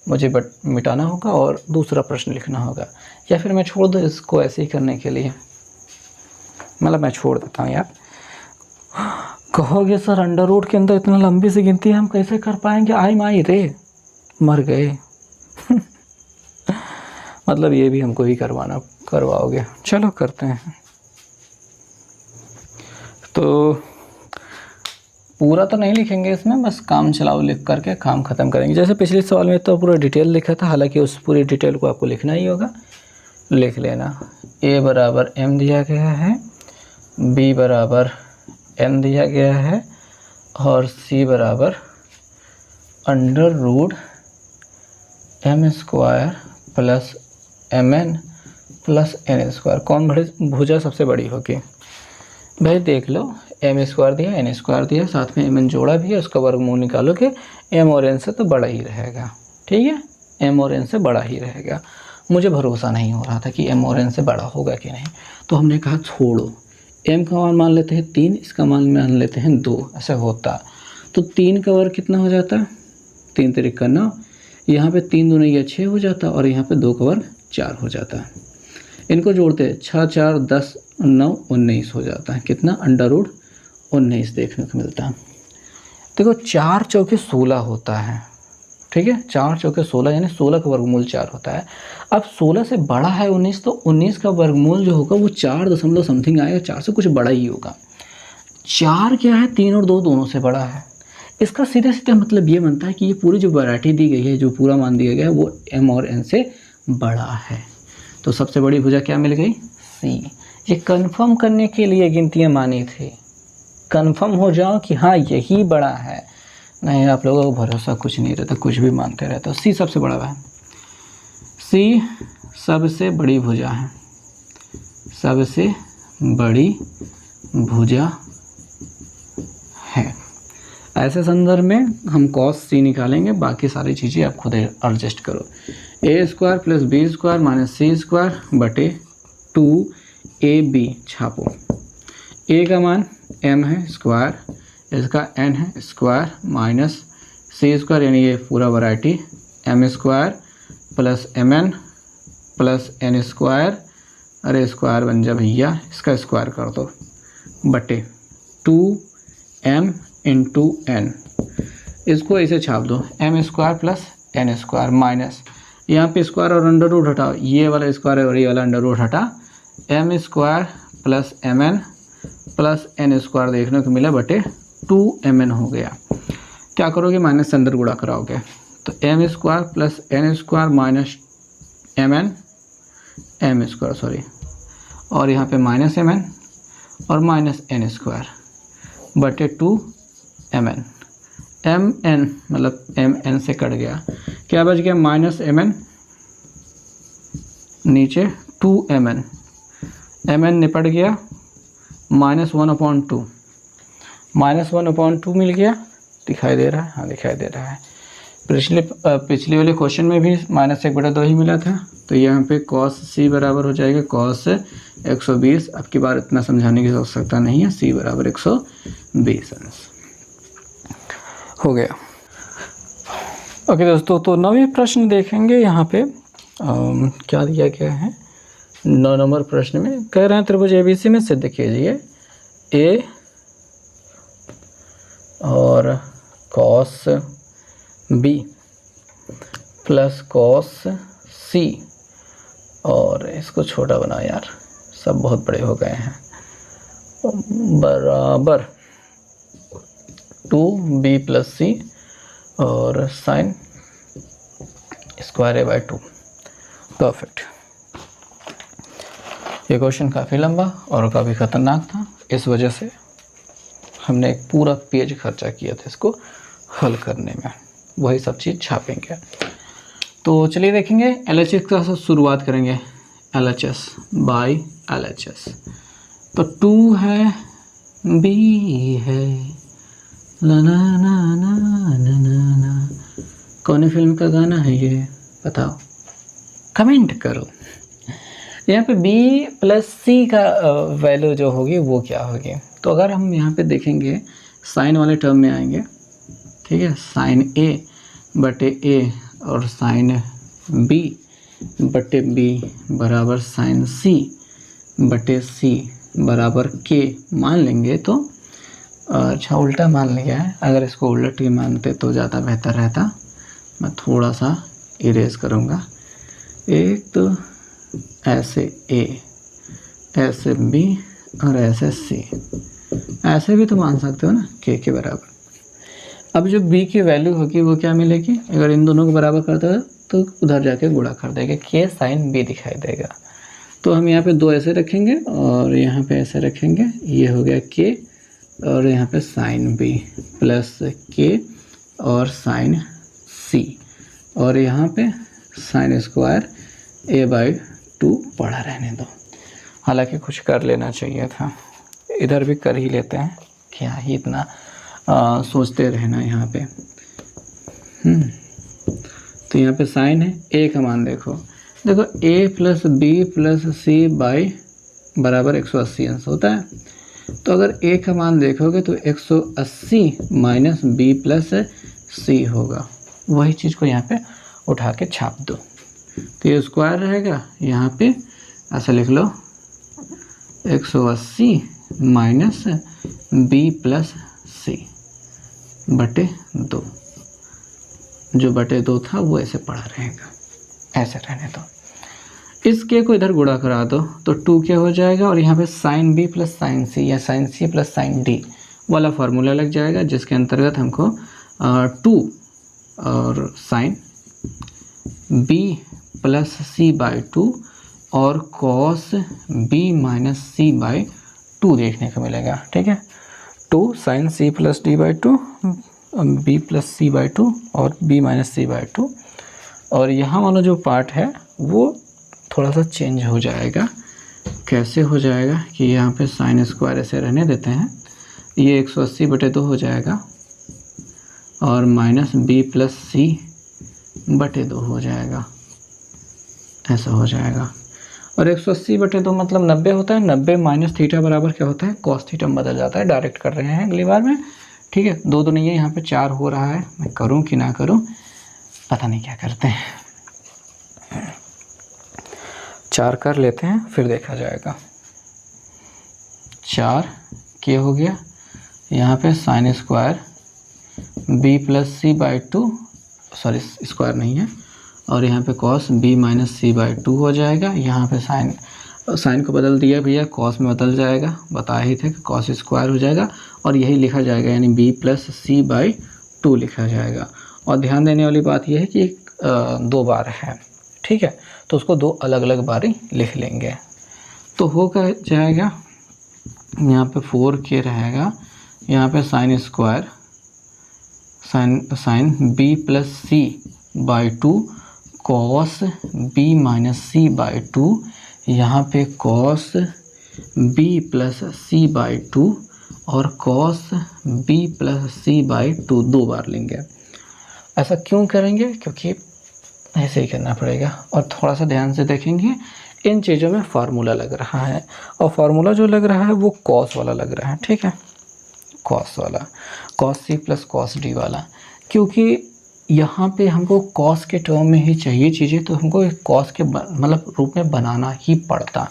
मुझे मिटाना होगा और दूसरा प्रश्न लिखना होगा, या फिर मैं छोड़ दूँ इसको ऐसे ही करने के लिए, मतलब मैं छोड़ देता हूँ यार। कहोगे सर √ के अंदर इतना लंबी सी गिनती हम कैसे कर पाएंगे? आई माई रे, मर गए। मतलब ये भी हमको ही करवाओगे। चलो करते हैं। तो पूरा तो नहीं लिखेंगे इसमें, बस काम चलाओ लिख करके काम ख़त्म करेंगे। जैसे पिछले सवाल में तो पूरा डिटेल लिखा था, हालांकि उस पूरी डिटेल को आपको लिखना ही होगा, लिख लेना। a बराबर m दिया गया है, b बराबर n दिया गया है, और c बराबर √m² plus mn plus n²। कौन भुजा सबसे बड़ी होगी? भाई देख लो, एम स्क्वायर दिया, एन स्क्वायर दिया, साथ में एम एन जोड़ा भी है, उसका वर्गमूल निकालो कि एम और एन से तो बड़ा ही रहेगा। ठीक है, एम और एन से बड़ा ही रहेगा। मुझे भरोसा नहीं हो रहा था कि एम और एन से बड़ा होगा कि नहीं, तो हमने कहा छोड़ो, एम का मान लेते हैं 3, इसका मान लेते हैं 2, ऐसा होता। तो 3 का वर्ग कितना हो जाता, 3 तिरिका 9, यहाँ पे 3 दूनी या 6 हो जाता, और यहाँ पे 2 का वर्ग 4 हो जाता। इनको जोड़ते 6 4 10 9 19 हो जाता है। कितना, √19 देखने को मिलता है। देखो 4 चौके 16 होता है। ठीक है, 4 चौके 16 यानी 16 का वर्गमूल 4 होता है। अब 16 से बड़ा है 19, तो 19 का वर्गमूल जो होगा वो 4 दशमलव समथिंग आएगा, 4 से कुछ बड़ा ही होगा। 4 क्या है, 3 और 2 दोनों से बड़ा है। इसका सीधा सीधा मतलब ये बनता है कि ये पूरी जो वैरायटी दी गई है, जो पूरा मान दिया गया है, वो एम और एन से बड़ा है। तो सबसे बड़ी भुजा क्या मिल गई, सी। ये कंफर्म करने के लिए गिनतियाँ मानी थी, कंफर्म हो जाओ कि हाँ यही बड़ा है। नहीं, आप लोगों को भरोसा कुछ नहीं रहता, कुछ भी मानते रहते हो। सी सबसे बड़ा है, सी सबसे बड़ी भुजा है, सबसे बड़ी भुजा है। ऐसे संदर्भ में हम cos सी निकालेंगे, बाकी सारी चीज़ें आप खुद एडजस्ट करो। A square plus B square minus C square बटे 2ab छापो। ए का मान m है स्क्वायर, इसका n है स्क्वायर, माइनस सी स्क्वायर यानी ये पूरा variety m square plus mn plus n square, अरे स्क्वायर बन जा भैया, इसका स्क्वायर कर दो, बटे 2m इंटू n। इसको ऐसे छाप दो, m square plus n square, minus यहाँ पे स्क्वायर और अंडर रूट हटाओ, ये वाला स्क्वायर और ये वाला अंडर रूट हटा, m square plus mn plus n square देखने को मिला, बटे 2mn हो गया। क्या करोगे, माइनस से अंदर गुणा कराओगे, तो m square plus n square minus m square sorry, और यहाँ पे माइनस mn और माइनस n स्क्वायर बटे 2mn। mn मतलब mn से कट गया, क्या बच गया, माइनस mn, नीचे 2mn, mn निपट गया, -1/2, -1/2 मिल गया, दिखाई दे रहा है, हाँ दिखाई दे रहा है। पिछले वाले क्वेश्चन में भी -1/2 ही मिला था, तो यहाँ पे cos c बराबर हो जाएगा cos 120। अब की बार इतना समझाने की आवश्यकता नहीं है, c बराबर 120 हो गया। ओके दोस्तों, तो 9वें प्रश्न देखेंगे। यहाँ पे क्या दिया गया है, 9 नंबर प्रश्न में कह रहे हैं त्रिभुज ABC में सिद्ध कीजिए A और cos B plus cos C, और इसको छोटा बनाओ यार, सब बहुत बड़े हो गए हैं, बराबर 2b प्लस C और साइन स्क्वायर A/2। परफेक्ट। ये क्वेश्चन काफ़ी लंबा और काफ़ी ख़तरनाक था, इस वजह से हमने एक पूरा पेज खर्चा किया था इसको हल करने में, वही सब चीज़ छापेंगे। तो चलिए देखेंगे, LHS का शुरुआत करेंगे, LHS बाई LHS। तो 2 है, B है, ला ना ना ना ना ना ना, कौन फिल्म का गाना है ये बताओ, कमेंट करो। यहाँ पे B प्लस C का वैल्यू जो होगी वो क्या होगी, तो अगर हम यहाँ पे देखेंगे साइन वाले टर्म में आएंगे, ठीक है, साइन A बटे A और साइन B बटे B बराबर साइन C बटे C बराबर K मान लेंगे। तो अच्छा उल्टा मान लिया है, अगर इसको उलट के मानते तो ज़्यादा बेहतर रहता। मैं थोड़ा सा इरेज करूँगा, एक तो ऐसे A, ऐसे B और ऐसे C, ऐसे भी तो मान सकते हो ना K के बराबर। अब जो B की वैल्यू होगी वो क्या मिलेगी, अगर इन दोनों को बराबर करता है तो उधर जाके गुणा कर देगा, K साइन B दिखाई देगा। तो हम यहाँ पे 2 ऐसे रखेंगे और यहाँ पे ऐसे रखेंगे, ये हो गया K और यहाँ पे साइन B प्लस K और साइन C, और यहाँ पे साइन स्क्वायर A/2 पढ़ा रहने दो। हालांकि कुछ कर लेना चाहिए था, इधर भी कर ही लेते हैं, क्या ही इतना सोचते रहना यहाँ पे। तो यहाँ पे साइन है, ए का मान देखो ए प्लस बी प्लस सी बाई बराबर 180 अंश होता है। तो अगर ए का मान देखोगे तो 180 माइनस बी प्लस सी होगा। वही चीज़ को यहाँ पे उठा के छाप दो, तो ये स्क्वायर रहेगा, यहाँ पे ऐसा लिख लो 180 माइनस बी प्लस सी बटे 2। जो बटे 2 था वो ऐसे पड़ा रहेगा, ऐसे रहने दो। इस के को इधर गुणा करा दो तो 2k हो जाएगा, और यहाँ पे sine B plus sine C या sine C plus sine D वाला फार्मूला लग जाएगा, जिसके अंतर्गत हमको 2 और sine B plus C by 2 और cos B minus C by 2 देखने को मिलेगा। ठीक है, 2 sine C plus D by 2, B plus C by 2 और बी माइनस सी बाई 2। और यहाँ वाला जो पार्ट है वो थोड़ा सा चेंज हो जाएगा। कैसे हो जाएगा कि यहाँ पे साइन स्क्वायर ऐसे रहने देते हैं, ये 180 बटे 2 हो जाएगा और माइनस बी प्लस सी बटे 2 हो जाएगा, ऐसा हो जाएगा। और 180 बटे 2 मतलब 90 होता है। 90 माइनस थीटा बराबर क्या होता है, कॉस थीटा में बदल जाता है। डायरेक्ट कर रहे हैं अगली बार में। ठीक है, 2 नहीं है, यहाँ पे 4 हो रहा है। मैं करूँ कि ना करूँ पता नहीं क्या करते हैं, 4 कर लेते हैं फिर देखा जाएगा। 4 के हो गया, यहाँ पे sine square B plus C by 2, sorry square नहीं है, और यहाँ पे cos B minus C by 2 हो जाएगा। यहाँ पे साइन को बदल दिया भैया, कॉस में बदल जाएगा, बताए ही थे कि कॉस स्क्वायर हो जाएगा और यही लिखा जाएगा, यानी बी प्लस सी बाई 2 लिखा जाएगा। और ध्यान देने वाली बात यह है कि 2 बार है। ठीक है, तो उसको 2 अलग अलग बारी लिख लेंगे तो हो जाएगा। यहाँ पे 4k रहेगा, यहाँ पे sine square sine B plus C by 2 cos B minus C by 2, यहाँ पे cos B plus C by 2 और cos B plus C by 2 2 बार लेंगे। ऐसा क्यों करेंगे, क्योंकि ऐसे ही करना पड़ेगा। और थोड़ा सा ध्यान से देखेंगे, इन चीज़ों में फार्मूला लग रहा है, और फार्मूला जो लग रहा है वो कॉस वाला लग रहा है। ठीक है, कॉस वाला, cos C plus cos D वाला, क्योंकि यहाँ पे हमको कॉस के टर्म में ही चाहिए चीज़ें, तो हमको कॉस के मतलब रूप में बनाना ही पड़ता,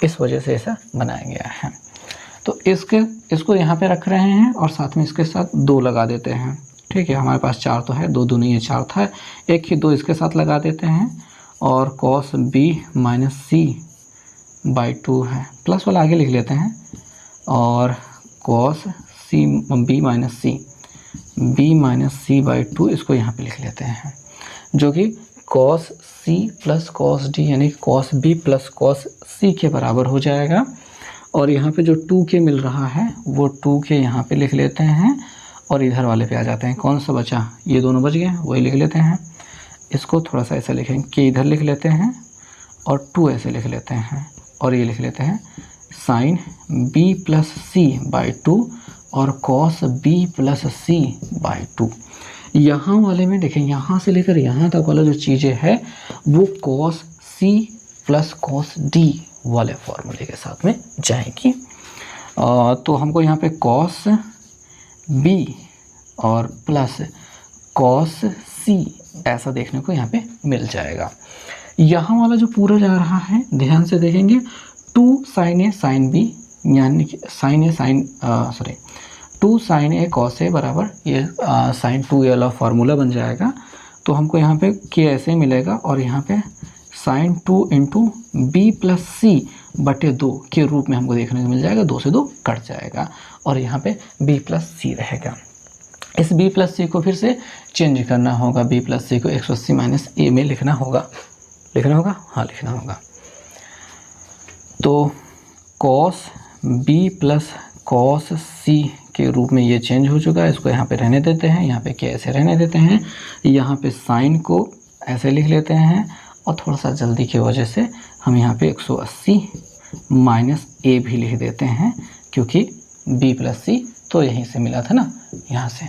इस वजह से ऐसा बनाया गया है। तो इसको यहाँ पे रख रहे हैं और साथ में इसके साथ 2 लगा देते हैं। ठीक है, हमारे पास 4 तो है, 2 नहीं है 4 था, एक ही 2 इसके साथ लगा देते हैं। और cos B minus C by 2 है, प्लस वाला आगे लिख लेते हैं, और cos C B minus C by 2 इसको यहाँ पे लिख लेते हैं, जो कि cos C plus cos D यानी cos B plus cos C के बराबर हो जाएगा। और यहाँ पे जो 2k मिल रहा है वो 2k यहाँ पे लिख लेते हैं और इधर वाले पे आ जाते हैं। कौन सा बचा, ये दोनों बच गए, वही लिख लेते हैं। इसको थोड़ा सा ऐसा लिखेंगे कि इधर लिख लेते हैं और 2 ऐसे लिख लेते हैं, और ये लिख लेते हैं sine B plus C by 2 और cos B plus C by 2। यहाँ वाले में देखें, यहाँ से लेकर यहाँ तक वाला जो चीज़ें है वो cos C plus cos D वाले फॉर्मूले के साथ में जाएगी। तो हमको यहाँ पे कॉस बी और प्लस कॉस सी ऐसा देखने को यहाँ पे मिल जाएगा। यहाँ वाला जो पूरा जा रहा है ध्यान से देखेंगे, 2 साइन ए साइन बी यानी कि sign A sign 2 sign A cos A बराबर ये साइन 2a वाला फार्मूला बन जाएगा। तो हमको यहाँ पे के ऐसे मिलेगा और यहाँ पे साइन 2 इंटू बी प्लस सी बटे 2 के रूप में हमको देखने को मिल जाएगा। 2 से 2 कट जाएगा और यहाँ पे बी प्लस सी रहेगा। इस बी प्लस सी को फिर से चेंज करना होगा, बी प्लस सी को 180 माइनस ए में लिखना होगा। हाँ लिखना होगा। तो cos B plus cos C के रूप में ये चेंज हो चुका है। इसको यहाँ पे रहने देते हैं, यहाँ पे के ऐसे रहने देते हैं, यहाँ पे साइन को ऐसे लिख लेते हैं और थोड़ा सा जल्दी की वजह से हम यहाँ पे 180 माइनस ए भी लिख देते हैं, क्योंकि बी प्लस सी तो यहीं से मिला था ना, यहाँ से।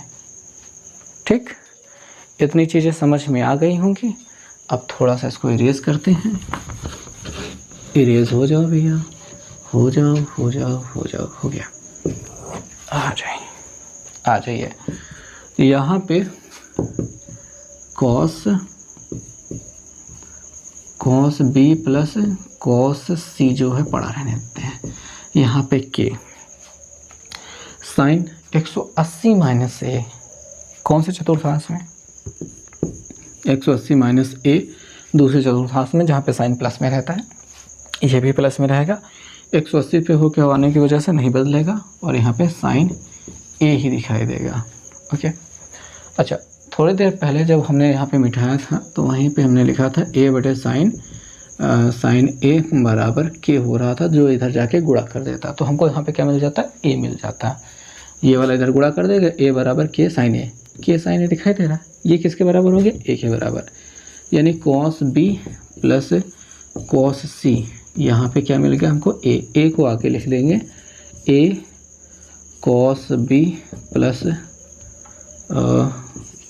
ठीक, इतनी चीज़ें समझ में आ गई होंगी। अब थोड़ा सा इसको इरेज करते हैं। इरेज हो जाओ भैया, हो जाओ हो जाओ हो जाओ, हो गया। आ जाइए, आ जाइए। यहाँ पे कॉस बी प्लस कॉस सी जो है पड़ा रहने देते हैं। यहाँ पे के साइन 180 माइनस ए, कौन से चतुर्थांश में? 180 माइनस ए दूसरे चतुर्थांश में, जहाँ पे साइन प्लस में रहता है, ये भी प्लस में रहेगा। 180 पे होके आने की वजह से नहीं बदलेगा, और यहाँ पे साइन ए ही दिखाई देगा। ओके, अच्छा, थोड़ी देर पहले जब हमने यहाँ पे मिटाया था तो वहीं पे हमने लिखा था ए बटे साइन ए बराबर के हो रहा था, जो इधर जाके गुणा कर देता। तो हमको यहाँ पे क्या मिल जाता है? ए मिल जाता है। ये वाला इधर गुणा कर देगा, ए बराबर के साइन ए, के साइन ए दिखाई दे रहा है। ये किसके बराबर हो गया? ए के बराबर। यानी कॉस बी प्लस कॉस सी, यहाँ पे क्या मिल गया हमको? ए को आके लिख देंगे, ए कॉस बी प्लस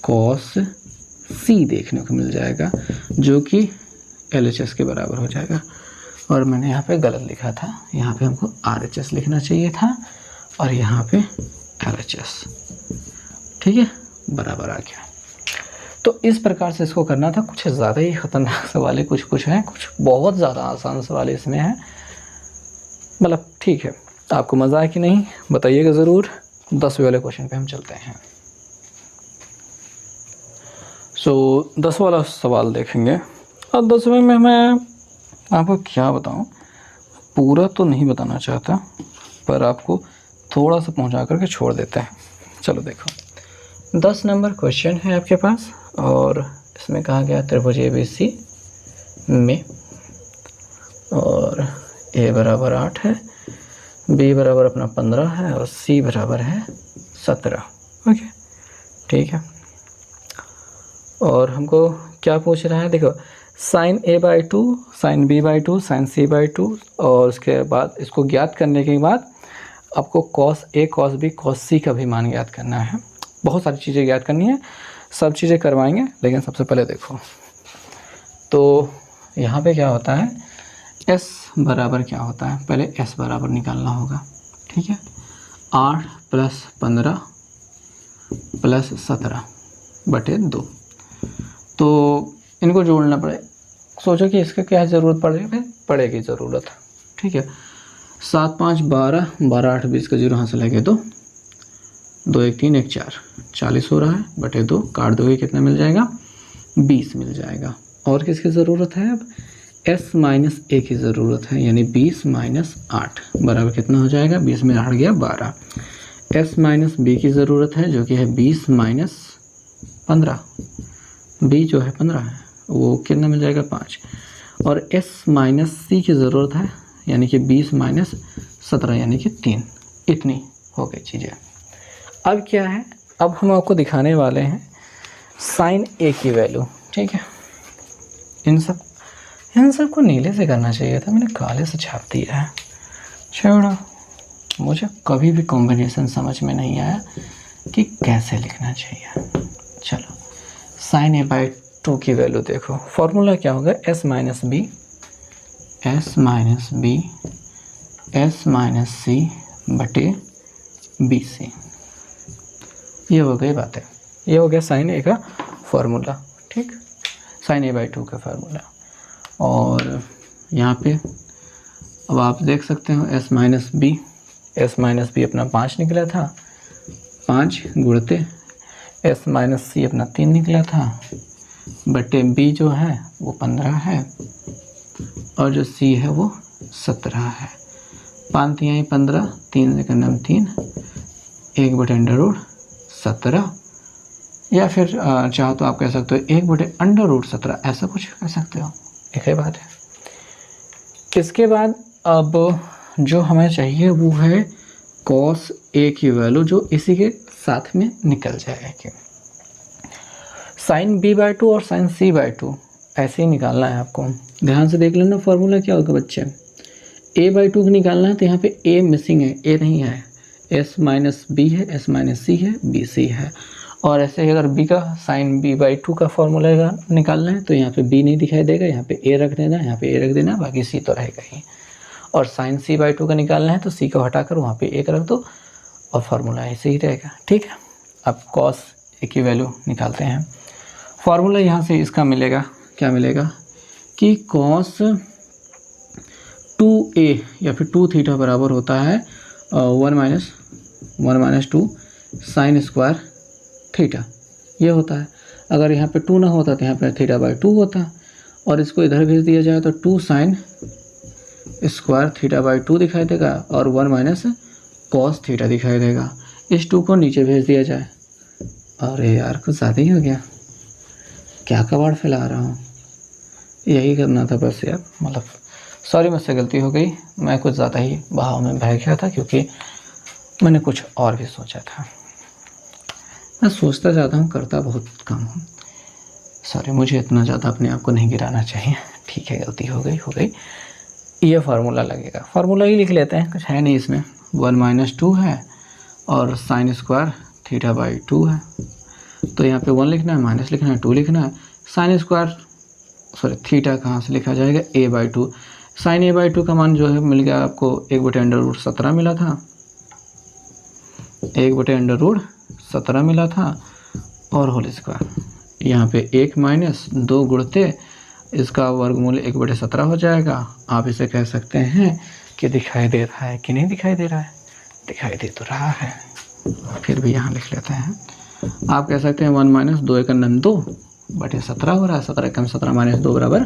कॉस सी देखने को मिल जाएगा, जो कि LHS के बराबर हो जाएगा। और मैंने यहाँ पे गलत लिखा था, यहाँ पे हमको RHS लिखना चाहिए था, और यहाँ पे LHS। ठीक है, बराबर आ गया। तो इस प्रकार से इसको करना था। कुछ ज़्यादा ही ख़तरनाक सवाल है, कुछ हैं, कुछ बहुत ज़्यादा आसान सवाल इसमें है। मतलब ठीक है, आपको मज़ा आया कि नहीं बताइएगा ज़रूर। 10वें वाले क्वेश्चन पे हम चलते हैं। 10 वाला सवाल देखेंगे। और 10वें में मैं आपको क्या बताऊं, पूरा तो नहीं बताना चाहता, पर आपको थोड़ा सा पहुंचा करके छोड़ देते हैं। चलो देखो, 10 नंबर क्वेश्चन है आपके पास, और इसमें कहा गया त्रिभुज ABC में, और A बराबर 8 है, B बराबर अपना 15 है, और C बराबर है 17। ओके, ठीक है। और हमको क्या पूछ रहा है? देखो, sign A/2, sign B/2, sign C/2, और उसके बाद इसको ज्ञात करने के बाद आपको cos A, cos B, cos C का भी मान ज्ञात करना है। बहुत सारी चीज़ें ज्ञात करनी है, सब चीज़ें करवाएंगे, लेकिन सबसे पहले देखो तो यहाँ पे क्या होता है, S बराबर क्या होता है? पहले S बराबर निकालना होगा। ठीक है, 8 + 15 + 17 बटे 2, तो इनको जोड़ना पड़े। सोचो कि इसका क्या ज़रूरत पड़ेगी? पड़ेगी ज़रूरत। ठीक है, 7 × 5 = 12, 12 8 20 का 0 यहाँ से लगे 2, 2 1 3 1 4, 40 हो रहा है, बटे 2 काट दोगे कितना मिल जाएगा? 20 मिल जाएगा। और किसकी ज़रूरत है? अब S - A की ज़रूरत है, यानी 20 - 8 बराबर कितना हो जाएगा? 20 में 8 गया 12। S - B की ज़रूरत है, जो कि है 20 - 15, B जो है 15 है, वो कितना मिल जाएगा? 5। और S - C की ज़रूरत है, यानी कि 20 - 17, यानी कि 3। इतनी हो गई चीज़ें। अब क्या है? अब हम आपको दिखाने वाले हैं साइन A की वैल्यू। ठीक है, इन सब को नीले से करना चाहिए था, मैंने काले से छाप दिया है। छोड़ो, मुझे कभी भी कॉम्बिनेशन समझ में नहीं आया कि कैसे लिखना चाहिए। चलो, साइन A/2 की वैल्यू देखो, फॉर्मूला क्या होगा? S - B S - C बटे BC। ये हो गई बातें, ये हो गया साइन A का फॉर्मूला। ठीक, साइन A/2 का फार्मूला। और यहाँ पे अब आप देख सकते हो S - B अपना 5 निकला था, 5 गुणते S - C अपना 3 निकला था, बटे B जो है वो 15 है, और जो C है वो 17 है। 5 × 3 = 15, 3 × 9 = 3, 1/√17, या फिर चाहो तो आप कह सकते हो 1/√17, ऐसा कुछ कह सकते हो। एक ही बात है। इसके बाद अब जो हमें चाहिए वो है कॉस A की वैल्यू, जो इसी के साथ में निकल जाएगी। साइन B/2 और साइन C/2 ऐसे ही निकालना है आपको। ध्यान से देख लेना फॉर्मूला क्या होगा बच्चे। A/2 निकालना है, तो यहाँ पे A मिसिंग है, A नहीं है, एस माइनस बी है, एस माइनस सी है, बी सी है। और ऐसे ही अगर बी का साइन बी बाई टू का फॉर्मूला निकालना है तो यहाँ पे बी नहीं दिखाई देगा, यहाँ पे ए रख देना, यहाँ पे ए रख देना, बाकी सी तो रहेगा ही। और साइन सी बाई टू का निकालना है तो सी को हटाकर वहाँ पे एक रख दो और फार्मूला ऐसे ही रहेगा। ठीक है, अब कॉस ए की वैल्यू निकालते हैं। फार्मूला यहाँ से इसका मिलेगा, क्या मिलेगा कि कॉस 2a या फिर 2 थीटा बराबर होता है 1 माइनस 2 साइन स्क्वायर थीटा, ये होता है। अगर यहाँ पे 2 ना होता तो यहाँ पे थीटा बाई 2 होता, और इसको इधर भेज दिया जाए तो 2 साइन स्क्वायर थीटा बाई 2 दिखाई देगा और 1 माइनस कॉस थीटा दिखाई देगा। इस 2 को नीचे भेज दिया जाए। अरे यार कुछ ज़्यादा ही हो गया, क्या कबाड़ फैला रहा हूँ, यही करना था बस यार। मतलब सॉरी, मुझसे गलती हो गई, मैं कुछ ज़्यादा ही बहाव में बह गया था क्योंकि मैंने कुछ और भी सोचा था। मैं सोचता ज़्यादा हूँ, करता बहुत कम हूँ। सॉरी, मुझे इतना ज़्यादा अपने आप को नहीं गिराना चाहिए। ठीक है, गलती हो गई। ये फार्मूला लगेगा, फार्मूला ही लिख लेते हैं, कुछ है नहीं इसमें। 1 माइनस 2 है और साइन स्क्वायर थीटा बाई 2 है, तो यहाँ पे 1 लिखना है, माइनस लिखना है, 2 लिखना है। साइन स्क्वायर थीटा कहाँ से लिखा जाएगा, a by 2। Sine a by 2 का मान जो है मिल गया आपको 1/√17 मिला था, 1/√17 मिला था और होल स्क्वायर। यहाँ पे 1 माइनस 2 गुणते इसका वर्गमूल 1/17 हो जाएगा। आप इसे कह सकते हैं कि दिखाई दे रहा है कि नहीं दिखाई दे रहा है, दिखाई दे तो रहा है, फिर भी यहाँ लिख लेते हैं। आप कह सकते हैं 1 माइनस 2 × 9 2/17 हो रहा है, 17 × 17 माइनस 2 बराबर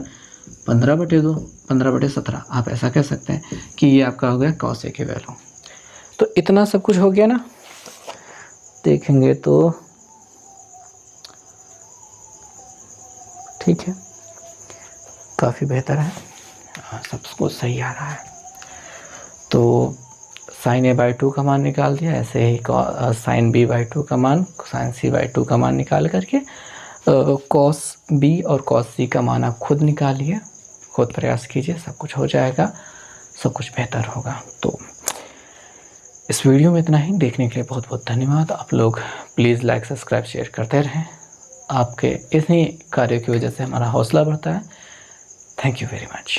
15/2, 15/17। आप ऐसा कह सकते हैं कि ये आपका हो गया कॉस ए की वैल्यू। तो इतना सब कुछ हो गया ना, देखेंगे तो ठीक है, काफ़ी बेहतर है, सब कुछ सही आ रहा है। तो साइन ए बाई 2 का मान निकाल दिया, ऐसे ही साइन बी बाई 2 का मान, साइन सी बाई 2 का मान निकाल करके कॉस बी और कॉस सी का मान आप खुद निकालिए, खुद प्रयास कीजिए, सब कुछ हो जाएगा, सब कुछ बेहतर होगा। तो इस वीडियो में इतना ही, देखने के लिए बहुत बहुत धन्यवाद। आप लोग प्लीज़ लाइक सब्सक्राइब शेयर करते रहें, आपके इन्हीं कार्यों की वजह से हमारा हौसला बढ़ता है। Thank you very much.